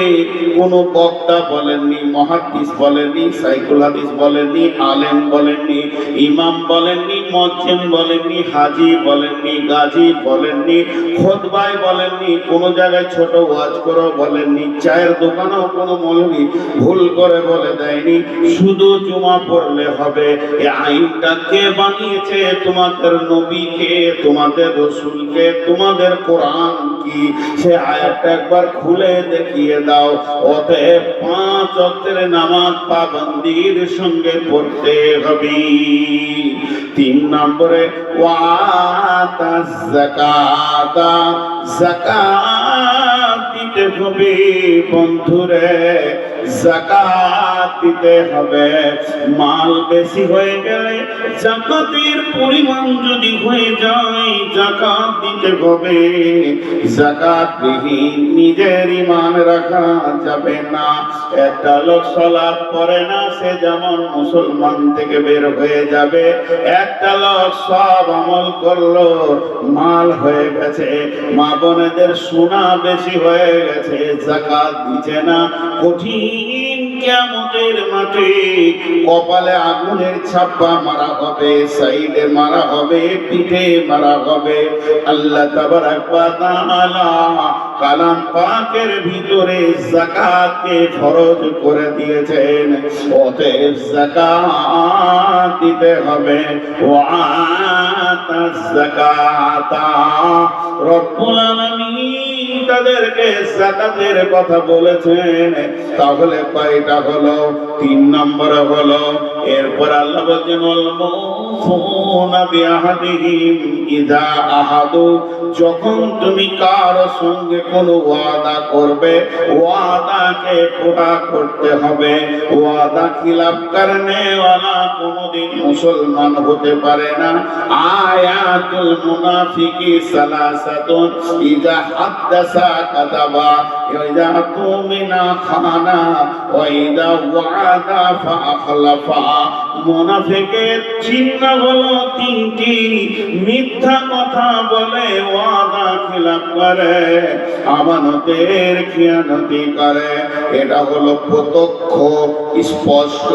Speaker 2: কোনো বক্তা বলেননি, মুহাদ্দিস বলেননি, সাইকুল হাদিস বলেননি, আলেম বলেননি, ইমাম বলেননি, মুয়াজ্জিন বলেননি, হাজী বলেননি, গাজী বলেননি, খুতবায় বলেননি, কোন জায়গায় ছোট ওয়াজ করো বলেননি, চায়ের দোকানেও কোনো মৌলবী ভুল করে বলে দেয়নি। শুধু জুমা পড়লে হবে। এই আইনটা কে বানিয়েছে? তোমাদের নবীকে, তোমাদের রাসূলকে, তোমাদের কোরআন কি? সে আয়াতটা একবার খুলে দেখিয়ে দাও। অতএব 5 ওয়াক্তের নামাজ পাবন্দির সঙ্গে পড়তে হবে। 3 নম্বরে ওয়াতাজ যাকাতা, যাকাত দিতে হবে বন্ধুরে, যাকাত দিতে হবে। মাল বেশি হয়ে গেলে যাকাতের পরিমাণ যদি হয়ে যায়, যাকাত দিতে হবে। যাকাত বিহীন নিজের ঈমান রাখা যাবে না। একটা লোক সালাত পড়ে না, সে যেমন মুসলমান থেকে বের হয়ে যাবে। একটা লোক সব আমল করলো, মাল হয়ে গেছে, মা বোনেদের সোনা বেশি হয়ে গেছে, যাকাত দিচ্ছে না, কঠিন কিয়ামতের মাঠে কপালে আগুনের ছাপ্পা মারা হবে, সাইডে মারা হবে, পিঠে মারা হবে। আল্লাহ তাবারাক ওয়া তাআলা কালাম পাকের ভিতরে যাকাতকে ফরজ করে দিয়েছেন। অতএব যাকাত দিতে হবে। ওয়া আতাজ যাকাতা, রব্বুল আলামিন তাদেরকে যাকাতের কথা বলেছেন। তাহলে কয়টা হলো? 3 নম্বরে হলো। এরপর আল্লাহ বলেন ওয়াল মুফুনা বিআহদিহিম ইযা আহাদু, যখন তুমি কারো সঙ্গে কোনো ওয়াদা করবে, ওয়াদাকে পুরা করতে হবে। ওয়াদা খিলাফ করনে ওয়ালা কোনদিন মুসলমান হতে পারে না। আয়াতুল মুনাফিকি সালাসাতুন, ইযা হাদাসা কাযাবা, ইযা তুমিনা খানা, ওয়া ইযা ওয়াদা ফাআখলাফা। মুনাফিকের চিহ্ন হলো 3টি: মিথ্যা কথা বলে, ওয়াদা খিলাফ করে, আমানতের খিয়ানতি করে। এটা হলো প্রত্যক্ষ স্পষ্ট।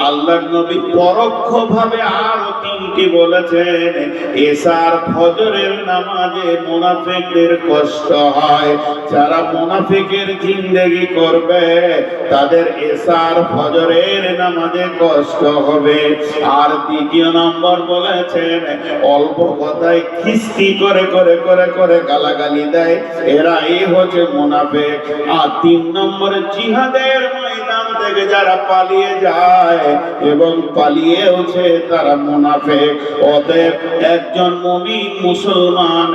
Speaker 2: আল্লাহর নবী পরোক্ষভাবে আরো 3টি বলেছেন। এশার ফজরের নামাজে মুনাফিকদের কষ্ট হয়। যারা মুনাফিকের জিন্দেগি করবে তাদের এশার ফজরের নামাজে কষ্ট হবে। আর 2 নম্বর বলেছেন, অল্প কথায় খিস্তি করে করে করে করে গালাগালি দেয়, এরাই হচ্ছে মুনাফিক। আর 3 নম্বরে জিহাদের ময়দান থেকে যারা পালিয়ে যায় এবং পালিয়েওছে তারা মুনাফিক। অতএব একজন মুমিন মুসলমান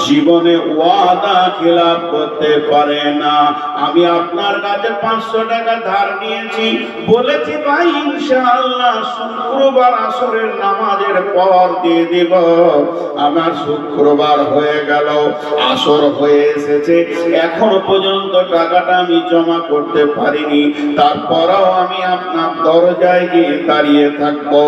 Speaker 2: জীবনে ওয়াদা খিলাফ করতে পারে না। আমি আপনার কাছে 500 টাকা ধার নিয়েছি, বলেছি ভাই ইনশাআল্লাহ শুক্রবার আসরের নামাজের পর দিয়ে দিব। আমার শুক্রবার হয়ে গেল, আসর হয়ে এসেছে, এখনো পর্যন্ত টাকাটা আমি জমা করতে পারিনি। তারপরেও আমি আপনার দরজায় গিয়ে দাঁড়িয়ে থাকবো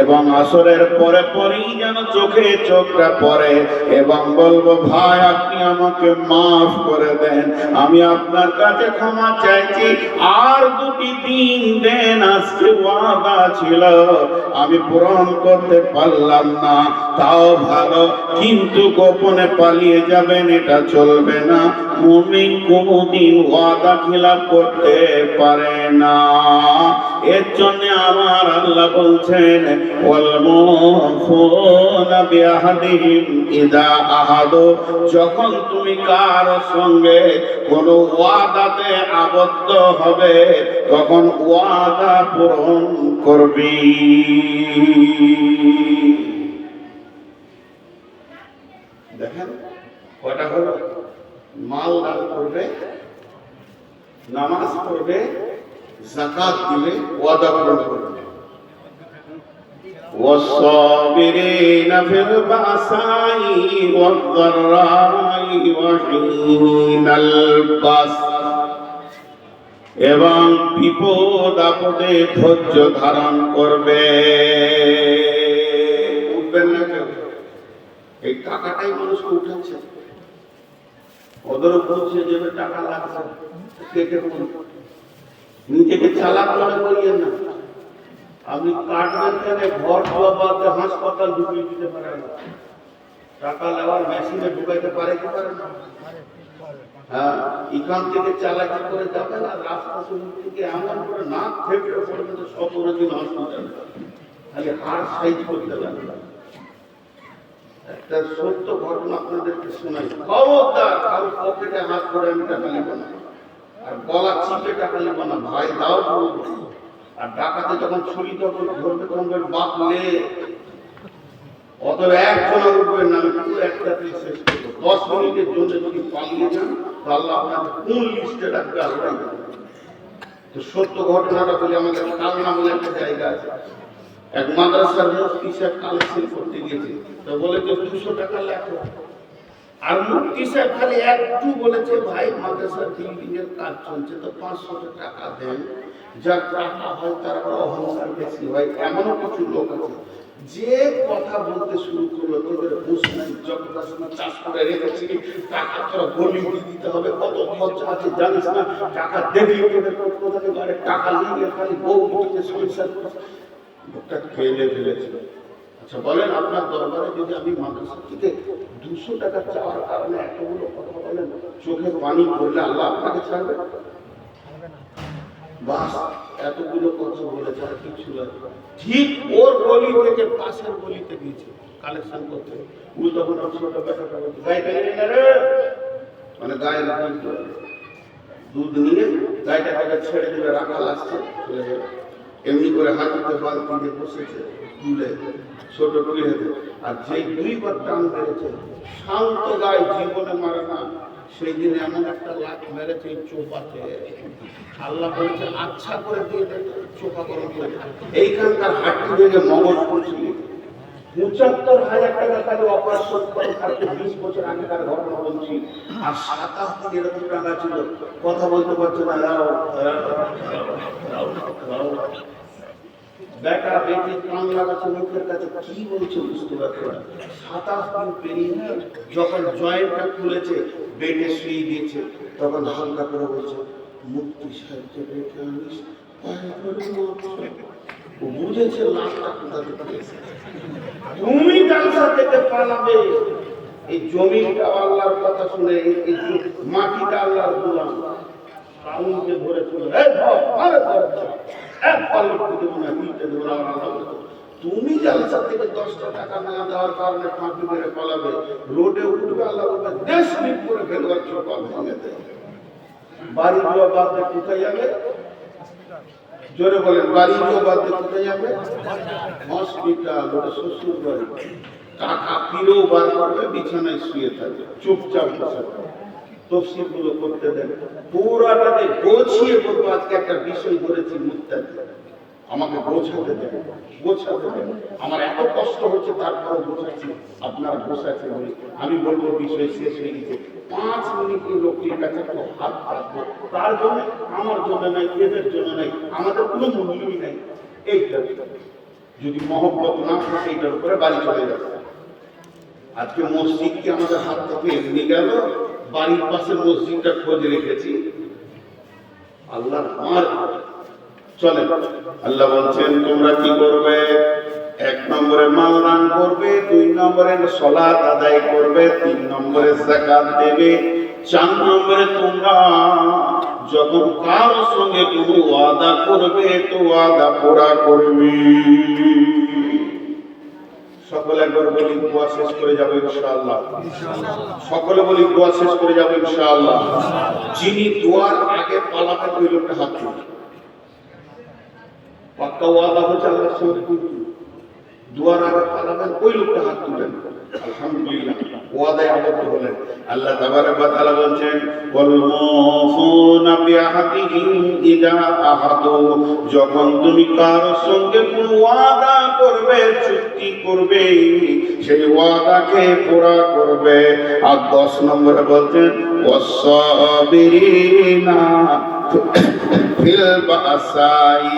Speaker 2: এবং আসরের পরে পরেই যেন চোখে চোখটা পড়ে এবং বলবো, ভাই আপনি আমাকে মাফ করে দেন, আমি আপনার কাছে ক্ষমা চাইছি, আর 2টি দিন দেন, আজকে ওয়াদা ছিল আমি পূরণ করতে পারলাম না। তাও ভালো, কিন্তু গোপনে পালিয়ে যাবেন এটা চলবে না। মুমিন কোনদিন ওয়াদা খিলাফ করতে পারে না। এর জন্য আমার আল্লাহ বলছেন, ওয়াল মুফুনা বিআহদিহিম ইযা আহাদু, যখন তুমি কারো সঙ্গে কোনো ওয়াদাতে আবদ্ধ হবে তখন ওয়াদা পূরণ করবি। দেখেন কয়টা হলো? মাল দান করবে, নামাজ পড়বে, যাকাত দিলে, ওয়াদা পূরণ করবে। والصابرين في البأساء والضراء وحين البأس, এবং বিপদ আপদে ধৈর্য ধারণ করবে। উঠবেন না কেউ, এই টাকাটাই মানুষকে উঠাচ্ছে। ওদের বলছে যে টাকা লাগছে, নিজেকে চালাক মনে করিয়েন না। আপনি কাটবেন কেন? ঘর বাবাকে হাসপাতাল ঢুকিয়ে দিতে পারেন না, টাকা নেওয়ার মেশিনে ঢুকাইতে পারে কি পারে না? হ্যাঁ, এখান থেকে চালাকি করে যাবেন আর রাস্তা থেকে এমন করে নাক ফেটে পড়বে তো 17 দিন হসপিটাল, খালি হাড় সাইজ করতে লাগবে। একটা সত্য ঘটনা আপনাদেরকে শোনাই। খবরদার কারো পকেটে হাত করে আমি টাকা নিব না, আর গলা চিপে টাকা নিব না, ভাই দাও বলবো। আর ডাকাতে যখন ছুরি তখন ধরবে তখন বাপলে অতএব একজন উঠবেন না। আমি পুরো একটা শেষ করবো। 10 মিনিটের জন্য যদি পালিয়ে যান তাহলে আপনাকে কোন লিস্টে রাখবে আল্লাহ। তো সত্য ঘটনাটা বলে আমাদের কালনা বলে একটা জায়গা আছে। এক মাদ্রাসার মুফতি সাহেব কালেকশন করতে গিয়েছে, তো বলে যে 200 টাকা লেখো। আর মুফতি সাহেব খালি একটু বলেছে, ভাই মাদ্রাসার বিল্ডিং এর কাজ চলছে তো 500 টাকা দেন, যার টাকা হয় তার অহংকার বেশি হয়। এমনও কিছু লোক আছে
Speaker 1: যে কথা বলতে শুরু করলো, তোদের বুঝ নাই, যতটা চাষ করে রেখেছি টাকা তোরা গলি দিতে হবে, কত খরচা আছে জানিস না, টাকা দেখলি তোদের কোথা থেকে টাকা নিয়ে খালি বউ মুখে সংসার লোকটা খেলে ফেলেছিল। আচ্ছা বলেন, আপনার দরবারে যদি আমি মাদ্রাসা থেকে 200 টাকা চাওয়ার কারণে এতগুলো কথা বলেন, চোখে পানি পড়লে আল্লাহ আপনাকে ছাড়বে? বাস এতগুলো কথা বলেছে আর কিছু লাগবে। ঠিক ওর গলি থেকে পাশের গলিতে গিয়েছে কালেকশন করতে। ও তখন ছোট ব্যাপারটা গাইটা নিয়ে রে, মানে গায়ের দুধ নিয়ে গাইটাকে ছেড়ে দিবে, রাখাল আসছে চলে যাবে। এমনি করে হাঁটুতে বালতি দিয়ে বসেছে তুলে ছোট টুলে হেঁটে, আর যে 2 বার টান মেরেছে, শান্ত গায়ে জীবনে মারে না, সেই দিন এমন একটা লাখ মেরেছে চোপাতে, আল্লাহ বলেছে আচ্ছা করে দিয়ে চোপা করে দিয়ে। এইখানকার হাঁটু ভেঙে মগজ পড়ছিল। ৭৫,০০০ টাকা তাকে অপারেশন করে থাকতে 20 বছর আগেকার ঘটনা বলছি। আর ২৭ দিন এরকম টাকা ছিল, কথা বলতে পারছে না। বেটা বেটি কান লাগাচ্ছে মুখের কাছে, কি বলছে বুঝতে পারছে না। ২৭ দিন পেরিয়ে যখন জয়েন্টটা খুলেছে, বেডে শুয়ে দিয়েছে, তখন হালকা করে বলছে মুক্তি সাহায্য রেখে আনিস, ও বুঝেছে লাশটা কোথা থেকে এসেছে। তুমি জালসা থেকে পালাবে, এই জমিটা আল্লাহর কথা শুনে, এই মাটিটা আল্লাহর গোলাম, কাউকে ধরে চলে তুমি জালসা থেকে 10টা টাকা না দেওয়ার কারণে ফাঁকি মেরে পালাবে, রোডে উঠবে, আল্লাহ বলবে দেশ লিপ করে ফেলবার চোপাল ভেঙে দেয়। বাড়ি বিয়ে বাদ দিয়ে কোথায় যাবে? জোরে বলেন, বাড়ি বিয়ে বাদ দিয়ে কোথায় যাবে? হসপিটাল, ওটা শ্বশুর বাড়ি। টাকা ফিরেও বার করবে, বিছানায় শুয়ে থাকবে, চুপচাপ বসে তফসিল গুলো করতে দেন। পুরাটাকে গোছিয়ে বলবো, আজকে একটা বিষয় ধরেছি মুত্তাকি, আমাকে বোঝাতে দেন, বোঝাতে দেন। আমার এত কষ্ট হচ্ছে, তারপরে বোঝাচ্ছি, আপনারা বোঝাচ্ছে বলি। আমি বলবো বিষয় শেষ হয়ে গেছে, 5 মিনিট লোকটির কাছে একটু হাত রাখবো, তার জন্য, আমার জন্য নাই, এদের জন্য নাই, আমাদের কোনো মূল্যই নাই। এইটা যদি মহব্বত না থাকে, এইটার উপরে বাড়ি চলে যাবে। আজকে মসজিদ কি আমাদের হাত থেকে এমনি গেল? বাড়ির পাশে মসজিদটা খোঁজ রেখেছি, আল্লাহ আমার চলে। আল্লাহ বলছেন তোমরা কি করবে? 1 নম্বরে মাল দান করবে, 2 নম্বরে সালাত আদায় করবে, 3 নম্বরে যাকাত দেবে, 4 নম্বরে তোমরা যখন কারোর সঙ্গে কোনো ওয়াদা করবে তো ওয়াদা পুরা করবে। সকলে একবার বলি দোয়া শেষ করে যাবো ইনশাআল্লাহ। সকলে বলি দোয়া শেষ করে যাবো ইনশাআল্লাহ। যিনি দোয়ার আগে পালাবেন ওই লোকটা হাত তুলবে, পাক্কা ওয়াদা হচ্ছে আল্লাহর সঙ্গে। দোয়ার আগে পালাবেন ওই লোকটা হাত তুলবেন। আলহামদুলিল্লাহ, ওয়াদায় আবদ্ধ হলেন। আল্লাহ তাবারক ওয়া তাআলা বলেন ওয়াল মুফুনা বিআহদিহিম ইযা আহাদু, যখন তুমি কারোর সঙ্গে কোনো ওয়াদা করবে, চুক্তি করবে, সেই ওয়াদাকে পুরা করবে। আর 10 নম্বরে বলছেন ওয়াস-সাবিরিনা ফিল বাসাই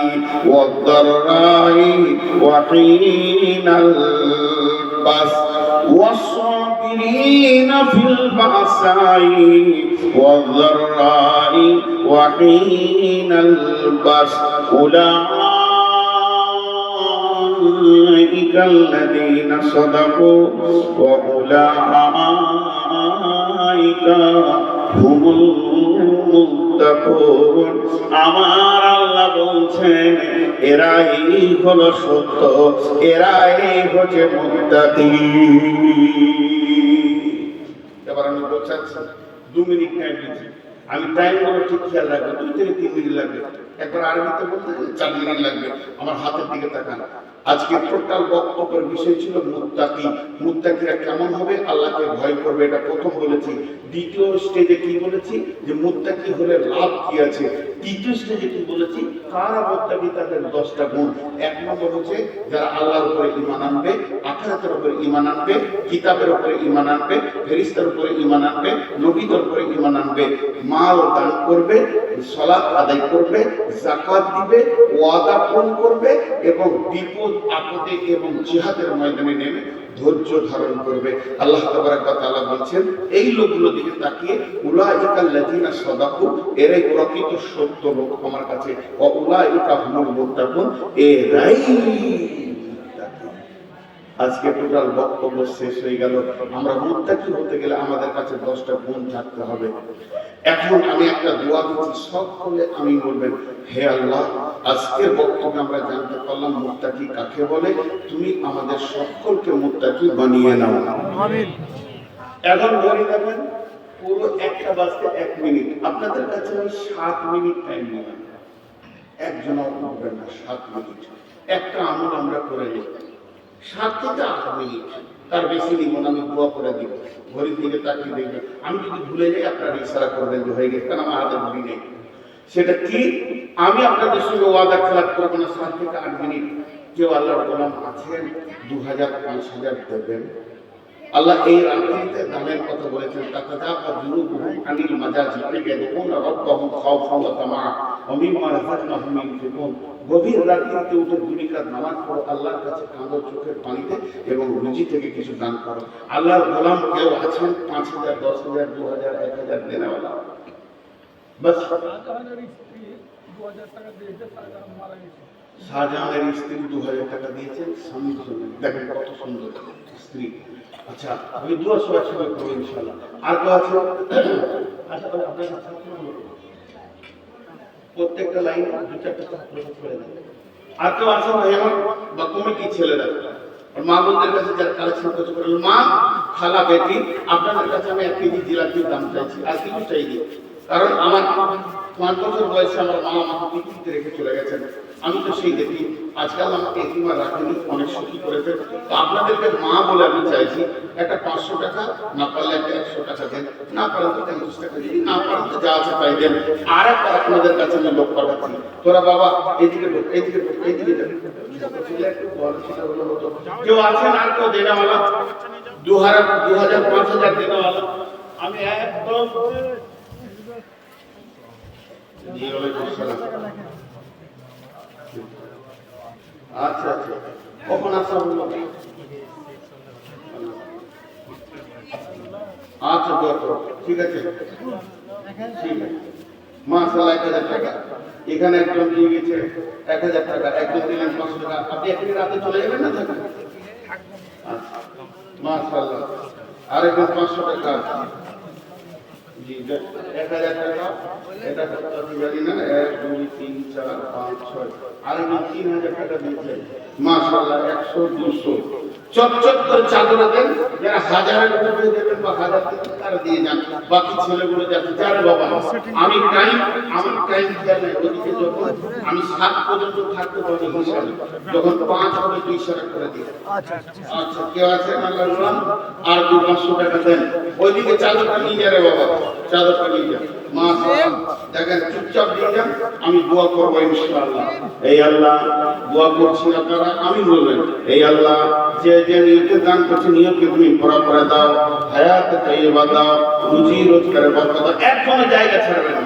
Speaker 1: ওয়াদ-দাররাই ওয়া হিনাল বাস والصابرين في البأساء والضراء وحين البأس أولئك الذين صدقوا وأولئك هم المتقون। আমার আল্লাহ বলছেন এরাই হলো সত্য, এরাই হচ্ছে মুত্তাকি। এবার আমি বোঝাচ্ছি, 2 মিনিট টাইম দিচ্ছি, আমি টাইম গুলো ঠিক খেয়াল রাখবো, 2 থেকে 3 মিনিট লাগবে। একবার আরবিতে বলতে 4 মিনিট লাগবে। আমার হাতের দিকে তাকান। আজকে টোটাল বক্তব্যের বিষয় ছিল মুত্তাকি। মুত্তাকিরা কেমন হবে? আল্লাহকে ভয় করবে, এটা প্রথম বলেছি। দ্বিতীয় স্টেজে কি বলেছি? যে মুত্তাকি হলে লাভ কি আছে। তৃতীয় স্টেজে কি বলেছি? কারা মুত্তাকি, তাদের 10টা গুণ। 1 নম্বর হচ্ছে যারা আল্লাহর উপরে ঈমান আনবে, আখিরাতের উপরে ঈমান আনবে, কিতাবের উপরে ঈমান আনবে, ফেরেশতার উপরে ঈমান আনবে, নবীদের উপরে ঈমান আনবে, মাল দান করবে, সালাত আদায় করবে, যাকাত দিবে, ওয়াদা পূরণ করবে এবং বিপদ আপদে এবং জিহাদের ময়দানে নেমে ধৈর্য ধারণ করবে। আল্লাহ তাবারাক ওয়া তাআলা বলছেন এই লোকগুলোর দিকে তাকিয়ে উলাইকাল লাযিনা সাদাকু, এরাই প্রকৃত সত্য লোক আমার কাছে, ওয়া উলাইকা হুমুল মুত্তাকুন, এরাই আজকে টোটাল বক্তব্য শেষ হয়ে গেল। আমরা মুত্তাকি হতে গেলে আমাদের কাছে 10টা গুণ থাকতে হবে। এখন আমি একটা দোয়া দিচ্ছি, সকলে আমি বলবেন, হে আল্লাহ, আজকের বক্তব্যে আমরা জানতে পারলাম মুত্তাকি কাকে বলে, তুমি আমাদের সকলকে মুত্তাকি বানিয়ে নাও, আমিন। এখন বলে দেবেন পুরো একটা বাজতে 1 মিনিট, আপনাদের কাছে আমি 7 মিনিট টাইম নিলাম, একজন বলবেন না 7 মিনিট, একটা আমল আমরা করে নিই 7 থেকে 8 মিনিট, তার বেশি নিব না, আমি দোয়া করে দিব। ঘড়ির দিকে তাকিয়ে দেখবেন, আমি যদি ভুলে যাই আপনারা ইশারা করবেন যে হয়ে গেছে, কারণ আমার হাতে ঘড়ি নেই। সেটা কি, আমি আপনাদের সঙ্গে ওয়াদা খেলাপ করবো না 7 থেকে 8 মিনিট। কেউ আল্লাহর গোলাম আছেন 2000 5000 দেবেন? আল্লাহ এই রাত্রিতে দানের কথা বলেছেন, তাতাজাফা জুনুবুহুম আনিল মাজাজি ইয়াদউনা রাব্বাহুম খাওফান ওয়া তামাআ ওয়া মিম্মা রাযাকনাহুম ইউনফিকুন। গভীর রাত্রিতে উঠে 2 রাকাত নামাজ পড়ো, আল্লাহর কাছে কাঁদো চোখের পানিতে এবং রুজি থেকে কিছু দান করো। আল্লাহর গোলাম কেউ আছেন 5000 10000 2000 1000 দেনেওয়ালা? বাস শাহজাহানের স্ত্রী 2000 টাকা দিয়েছেন স্বামীর জন্য, দেখেন কত সুন্দর স্ত্রী। আচ্ছা, আমি দোয়া সবাই সবাই করবো ইনশাআল্লাহ। আর কেউ আছে? আচ্ছা, আপনার প্রত্যেকটা লাইন 2-4টা করে দেন। আর কেউ আছে ভাই আমার বা কমিটি ছেলেরা মা বোনদের কাছে যারা কালেকশন করতে পারেন, মা খালা বেটি, আপনাদের কাছে আমি 1 কেজি জিলাপির দাম চাইছি, আর কিছু চাইনি। কারণ আমার 5 বছর বয়সে আমার মা আমাকে পৃথিবীতে রেখে চলে গেছেন, আমি তো সেই দেখি আজকাল আমাকে এতিমা রাখেনি, অনেক সুখী করেছে। তো আপনাদেরকে মা বলে আমি চাইছি একটা 500 টাকা, না পারলে একটা 100 টাকা দেন, না পারেন তো 50 টাকা দিন, না পারেন তো যা আছে তাই দেন। আর একটা আপনাদের কাছে আমি লোক পাঠাচ্ছি, তোরা বাবা এদিকে এদিকে এদিকে যান, একটু বল, সেটা হলো হতো। কেউ আছেন আর কেউ দেনাওয়ালা 2000 5000 দেনাওয়ালা? আমি একদম আচ্ছা আচ্ছা, কখন আসা হলো? আচ্ছা ঠিক আছে, ঠিক আছে, মাশাআল্লাহ 1000 টাকা। এখানে একজন দিয়ে গেছে 1000 টাকা, একজন দিলেন 500 টাকা। আপনি এখনই রাতে চলে যাবেন না থাকবেন? আচ্ছা মাশাআল্লাহ, আরেকজন 500 টাকা, জি 1000 টাকা। এটা কত জানি না, 1 2 3 4 5 6, আরেকজন 3000 টাকা দিয়েছেন। মাশাআল্লাহ 100 200 চটচট করে চাদর দেন, যারা 1000 টাকা দেবেন বা 1000 টাকা তারা দিয়ে যান। বাকি ছেলেগুলো যাচ্ছে যারে বাবা আমি আমার টাইম খেয়াল নাই, ওদিকে যখন আমি 7 পর্যন্ত থাকতে পারবো হিসাবে, যখন 5 হবে 2 ইশারা করে দিই। আচ্ছা কেউ আছেন আল্লাহর গোলাম? আর 200 টাকা দেন, ওইদিকে চাদরটা নিয়ে যারে বাবা, চাদরটা নিয়ে যান। মাশাআল্লাহ দেখেন, চুপচাপ দিয়ে যান, আমি দোয়া করবো ইনশাআল্লাহ। এই আল্লাহ, দোয়া করছি আপনারা আমি বলবেন, এই আল্লাহ যে যে নিয়তে দান করছে নিয়তকে তুমি পুরা করে দাও, হায়াতে তাইয়্যিবা দাও, রুজি রোজগারে বরকত দাও, একদমই জায়গা ছাড়বে না।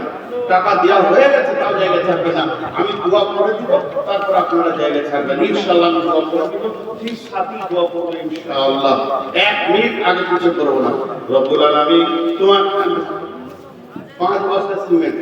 Speaker 1: টাকা দেওয়া হয়ে গেছে তাও জায়গা ছাড়বে না, আমি দোয়া করে দিব, তারপর আপনারা জায়গা ছাড়বেন ইনশাআল্লাহ। আমি দোয়া করে দিব, ঠিক সাথে দোয়া করব ইনশাআল্লাহ, 1 মিনিট আগে কিছু করব না। রব্বুল আলামিন তোমার 5 বস্তা সিমেন্ট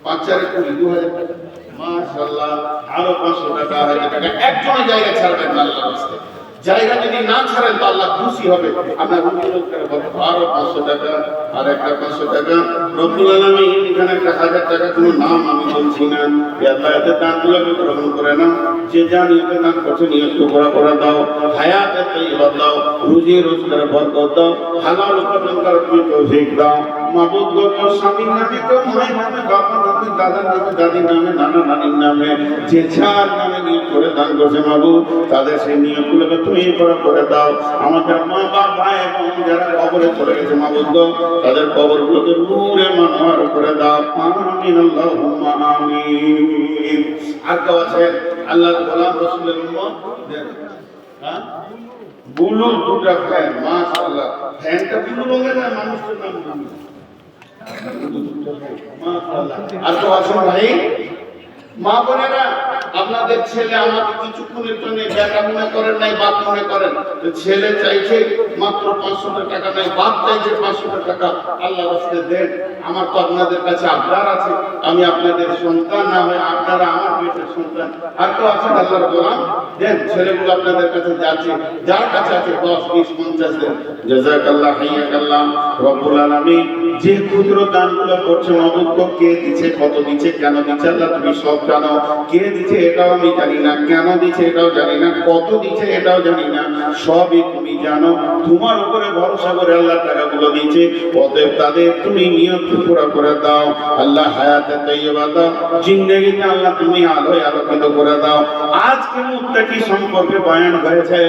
Speaker 1: 5 4 2000 টাকা, মাশাআল্লাহ, আরো 500 টাকা 1000 টাকা, একজনের জায়গা ছাড়বেন না আল্লাহর রাস্তায়। জায়গা যদি না ছাড়েন তো আল্লাহ খুশি হবে। আমরা রুজি রোজগার করব, আরো 500 টাকা, আর একটা 500 টাকা। রব্বুল আলামিন এখানে একটা 1000 টাকা, কোনো নাম আমি বলছি না, হে আল্লাহ এতে দানগুলোকে গ্রহণ করে নাও। যে যা নিয়তে দান করছে নিয়তকে পুরা করে দাও, হায়াতে তাইয়্যিবা দাও, রুজি রোজগারে বরকত দাও, হালাল উপার্জন করার তুমি তৌফিক দাও। মাবুদ গো, তোর স্বামীর নামে, তোর মায়ের নামে, বাবার নামে, দাদার নামে, দাদির নামে, নানা নানির নামে, যে যার নামে নিয়ত করে দান করছে মাবুদ, তাদের সেই নিয়তগুলোকে তুমি পুরা করে দাও। আমাদের মা বাবা এবং যারা কবরে চলে গেছে মাবুদ গো, তাদের কবরগুলোকে নূরে মানওয়ার করে দাও। আমিন আল্লাহুম্মা আমিন। আর কেউ আছে আল্লাহর গোলাম রাসূলের উম্মত? হ্যাঁ, ব্লু 2টা ফ্যান, মাশাআল্লাহ, ফ্যানটা ব্লু রঙের না, মানুষের নাম ব্লু। আর তো আসুন ভাই, মা বোনেরা, আপনাদের ছেলে আমাকে কিছুক্ষণের জন্য বেটা মনে করেন নাই, বাপ মনে করেন। তো ছেলে চাইছে মাত্র 500 টাকা নাই, বাপ চাইছে 500 টাকা। আল্লাহ রাস্তে দেন। আমার তো আপনাদের কাছে আবদার আছে, আমি আপনাদের সন্তান না হয় আপনারা আমার পেটের সন্তান। আর তো আছে আল্লাহর গোলাম, দেন। ছেলেগুলো আপনাদের কাছে যাচ্ছে, যার কাছে আছে 10, 20, 50 দেন। জাযাকাল্লাহ, হাইয়াকাল্লাহ। রব্বুল আলামিন যে ক্ষুদ্র দানগুলো করছে, অবুদ্ধ কে দিচ্ছে, কত দিচ্ছে, কেন দিচ্ছে, আল্লাহ তুমি সব জানো। কে দিচ্ছে এটাও আমি জানি না, কেন দিচ্ছে এটাও জানি না, কত দিচ্ছে এটাও জানি না, সবই তুমি জানো। তোমার উপরে ভরসা করে আল্লাহ টাকাগুলো দিচ্ছে, অতএব তাদের তুমি নিয়ত পুরা করে দাও। আল্লাহ হায়াতে তাইয়্যিবা দাও, জিন্দেগিতে আল্লাহ তুমি আলোয় আলোকিত করে দাও। আজকে মুত্তাকি সম্পর্কে বয়ান হয়েছে,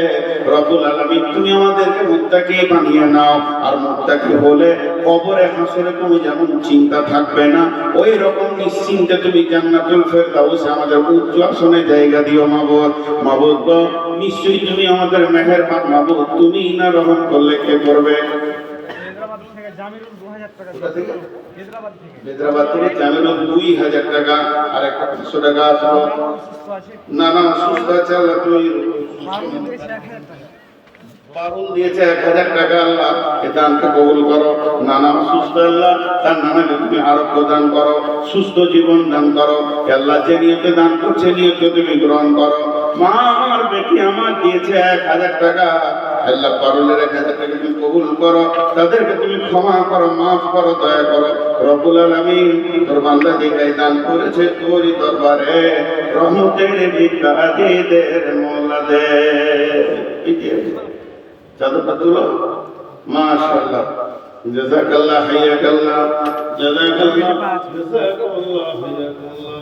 Speaker 1: রব্বুল আলামিন তুমি আমাদেরকে মুত্তাকি বানিয়ে নাও। আর মুত্তাকি হলে কবরে হাসরে কোনো যেমন চিন্তা থাকবে না, ওই রকম নিশ্চিন্তে তুমি জান্নাতুল ফেরদাউসে আমাদের উচ্চ আসনে জায়গা দিও মাবুদ। মাবুদ গো, নিশ্চয়ই তুমি আমাদের মেহেরবান মাবুদ, তুমি না রহম করলে কে করবে? হায়দ্রাবাদ থেকে জামিরুল 2000 টাকা, আর একটা 500 টাকা আসলো। না না, সুস্থ আছে, আল্লাহ তুমি বারুল দিয়েছে 1000 টাকা। আল্লাহ এই দানকে কবুল করো। নানা সুস্থ, আল্লাহ তার নানাকে তুমি আরোগ্য দান করো, সুস্থ জীবন দান করো। আল্লাহ যে নিয়তে দান করছে, নিয়তে তুমি গ্রহণ করো। মা আমার বেটি আমার দিয়েছে 1000 টাকা, আল্লাহ পারুলের 1000 টাকা তুমি কবুল করো, তাদেরকে তুমি ক্ষমা করো, মাফ করো, দয়া করো। রব্বুল আলামিন তোর বান্দা যে দান করেছে তোরই দরবারে রহমতের ভিক্ষারীদের মোলা দে। চাদরটা তুলো। মাশাআল্লাহ, জাযাকাল্লাহ, হাইয়াকাল্লাহ, জাযাকাল্লাহ, জাযাকাল্লাহ, হাইয়াকাল্লাহ।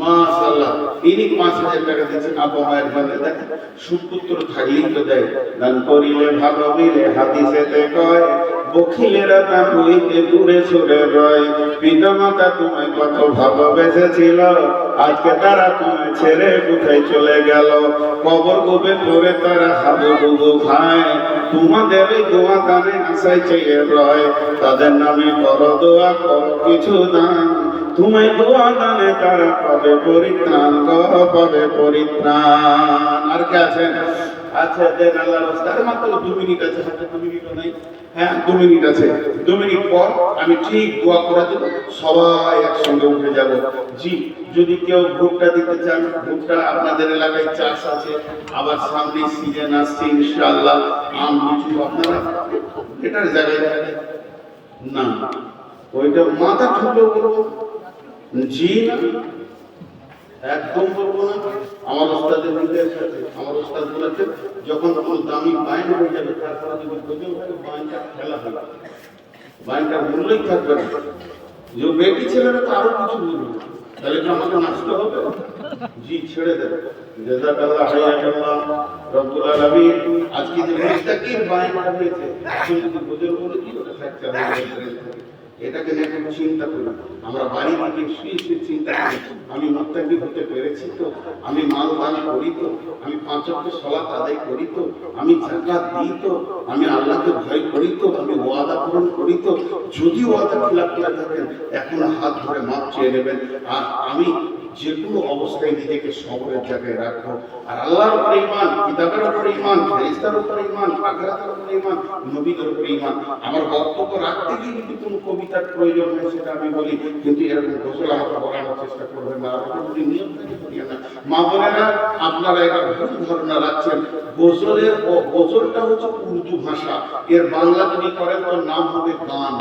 Speaker 1: মাশাআল্লাহ, ইনি 5000 টাকা দিয়েছেন আব্বা মায়ের জন্য। দেখেন, সুপুত্র থাকলেই তো দেয়। দান করিলে ভালো মিলে, হাদিসেতে কয় বখিলেরা দান হইতে দূরে সরে রয়। পিতা মাতা তোমায় কত ভালোবেসেছিল, আজকে তারা তোমায় ছেড়ে কোথায় চলে গেল। কবর গোবে পড়ে তারা হাবুডুবু খায়, তোমাদের এই দোয়া দানে আশায় চেয়ে রয়। তাদের নামে করো দোয়া, করো কিছু দান, তোমায় দোয়া দানে তারা পাবে পরিত্রাণ, পাবে পরিত্রাণ। আর কে আছেন? আচ্ছা দেন, আল্লাহর রাস্তায় মাত্র 2 মিনিট আছে, হাতে 2 মিনিটও নাই। হ্যাঁ 2 মিনিট আছে, 2 মিনিট পর আমি ঠিক দোয়া করে দেব, সবাই একসঙ্গে উঠে যাব। জি, যদি কেউ ভুট্টা দিতে চান, ভুট্টা আপনাদের এলাকায় চাষ আছে, আবার সামনে সিজন আসছে ইনশাআল্লাহ। আম লিচু আপনারা এটার জায়গায় না, ওইটা মাথা ঠুকলো বলবো জি না, একদম বলবো না। আমার ওস্তাদের নির্দেশ আছে, আমার ওস্তাদ বলেছে যখন কোনো দামি বাইন হয়ে যাবে, তারপরে যদি বুঝেও বাইনটা খেলা হবে, বাইনটার মূল্যই থাকবে না। যে বেটি ছেলেরা তো আরো কিছু বলবে, তাহলে কি আমাকে নাচতে হবে? জি, ছেড়ে দেবে। জাযাকাল্লাহ, হাইয়াকাল্লাহ। রব্বুল আলামিন আজকে যে মুত্তাকির বাইনটা হয়েছে, এখন যদি বুঝেও বলে কি ওটা ফ্র্যাকচার হয়ে যাবে, এটাকে নিয়ে একটু চিন্তা করি। আমরা বাড়ি থেকে শুয়ে শুয়ে চিন্তা করি, আমি মুত্তাকি হতে পেরেছি তো, আমি মাল দান করি তো, আমি 5 ওয়াক্ত সালাত আদায় করি তো, আমি যাকাত দিই তো, আমি আল্লাহকে ভয় করি তো, আমি ওয়াদা পূরণ করি তো। যদি ওয়াদা খিলাফ করে থাকেন, এখন হাত ধরে মাপ চেয়ে নেবেন। আর আমি যে কোনো অবস্থায় নিজেকে সবরের জায়গায় রাখবো। আর আল্লাহর উপরে ঈমান, কিতাবের উপরে ঈমান, ফেরেশতার উপরে ঈমান, আখিরাতের উপরে ঈমান, নবীদের উপরে ঈমান। আমার বক্তব্য রাখতে গিয়ে যদি কোনো কবিতার প্রয়োজন হয় সেটা আমি বলি, কিন্তু এরকম গোসল আমাকে বলানোর চেষ্টা করবেন না, যদি নিয়ম থাকে করিয়ে না। মা বোনেরা, আপনারা এটা ভুল ধারণা রাখছেন। গোসলের গোসলটা হচ্ছে উর্দু ভাষা, এর বাংলা যদি করেন তার নাম হবে গান।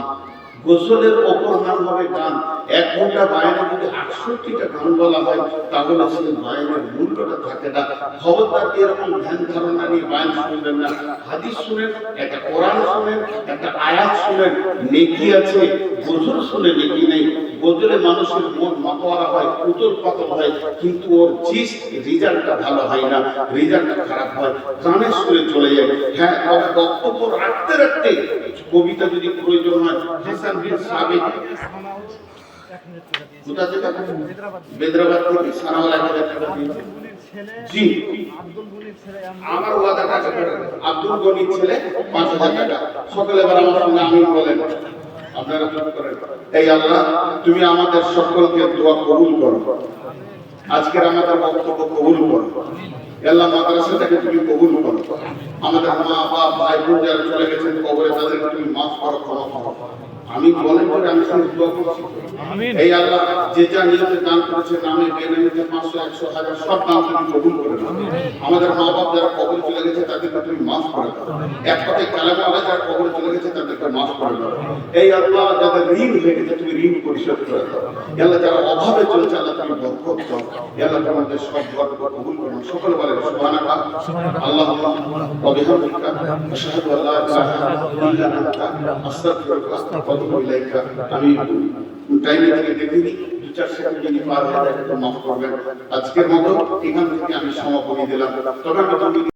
Speaker 1: গোসলের অপর নাম হবে গান। 1 ঘন্টা বাইরে যদি 68টা গান বলা হয়, তাহলে সেই বাইরের মূল্যটা থাকে না। খবরদার এরকম ধ্যান ধারণা নিয়ে বাইন শুনবেন না। হাদিস শুনেন, একটা কোরআন শুনেন, একটা আয়াত শুনেন, নেকি আছে। গোসল শুনে নেকি নেই। গোসলে মানুষের মন মাতোয়ারা হয়, উতল পাতল হয়, কিন্তু ওর রেজাল্টটা ভালো হয় না, রেজাল্টটা খারাপ হয়, গানের সুরে চলে যায়। হ্যাঁ, বক্তব্য রাখতে রাখতে কবিতা যদি প্রয়োজন হয়, হাসান বিন সাবিত কোথা থেকে? বেদরাবাদ থেকে সানাওয়ালা 1000 টাকা দিয়েছে। জি, আমার ওয়াদা টাকা করে আব্দুল গনির ছেলে 5000 টাকা। সকলে এবার আমার সঙ্গে আমিন বলেন। আপনারা চুপ করেন। এই আল্লাহ তুমি আমাদের সকলকে দোয়া কবুল করো, আজকের আমাদের বক্তব্য কবুল করো। আল্লাহ মাদ্রাসাটাকে তুমি কবুল করো। আমাদের মা বাপ ভাই বোন যারা চলে গেছেন কবরে তাদেরকে তুমি মাফ করো, ক্ষমা করো। আমি মনে করে আমি শুধু দোয়া করছি। এই আল্লাহ যে যা নিয়তে দান করেছে নামে বেনামিতে 500 100 1000 সব দান তুমি কবুল করে নাও। আমাদের মা বাপ যারা কবরে চলে গেছে তাদেরকে তুমি মাফ করে দাও। এক কথায় কালেমা আল্লাহ যারা কবরে চলে গেছে তাদেরকে মাফ করে দাও। এই আল্লাহ যাদের ঋণ হয়ে গেছে তুমি ঋণ পরিশোধ করে দাও। আল্লাহ যারা অভাবে চলছে আল্লাহ তুমি বরকত দাও। আল্লাহ তোমাদের সব বরকত কবুল করো। সকল বলে সুবহানাল্লাহ আল্লাহুম্মা ওয়া বিহামদিকা আশহাদু আল্লা ইলাহা ইল্লা আনতা আস্তাগফিরুকা ওয়া আতুবু ইলাইকা। আমি টাইমে থেকে দেখিনি 2-4 সেকেন্ড যদি পার হয়ে যায় তো মাফ করবেন। আজকের মতো এখান থেকে আমি সমাপনী দিলাম। তবে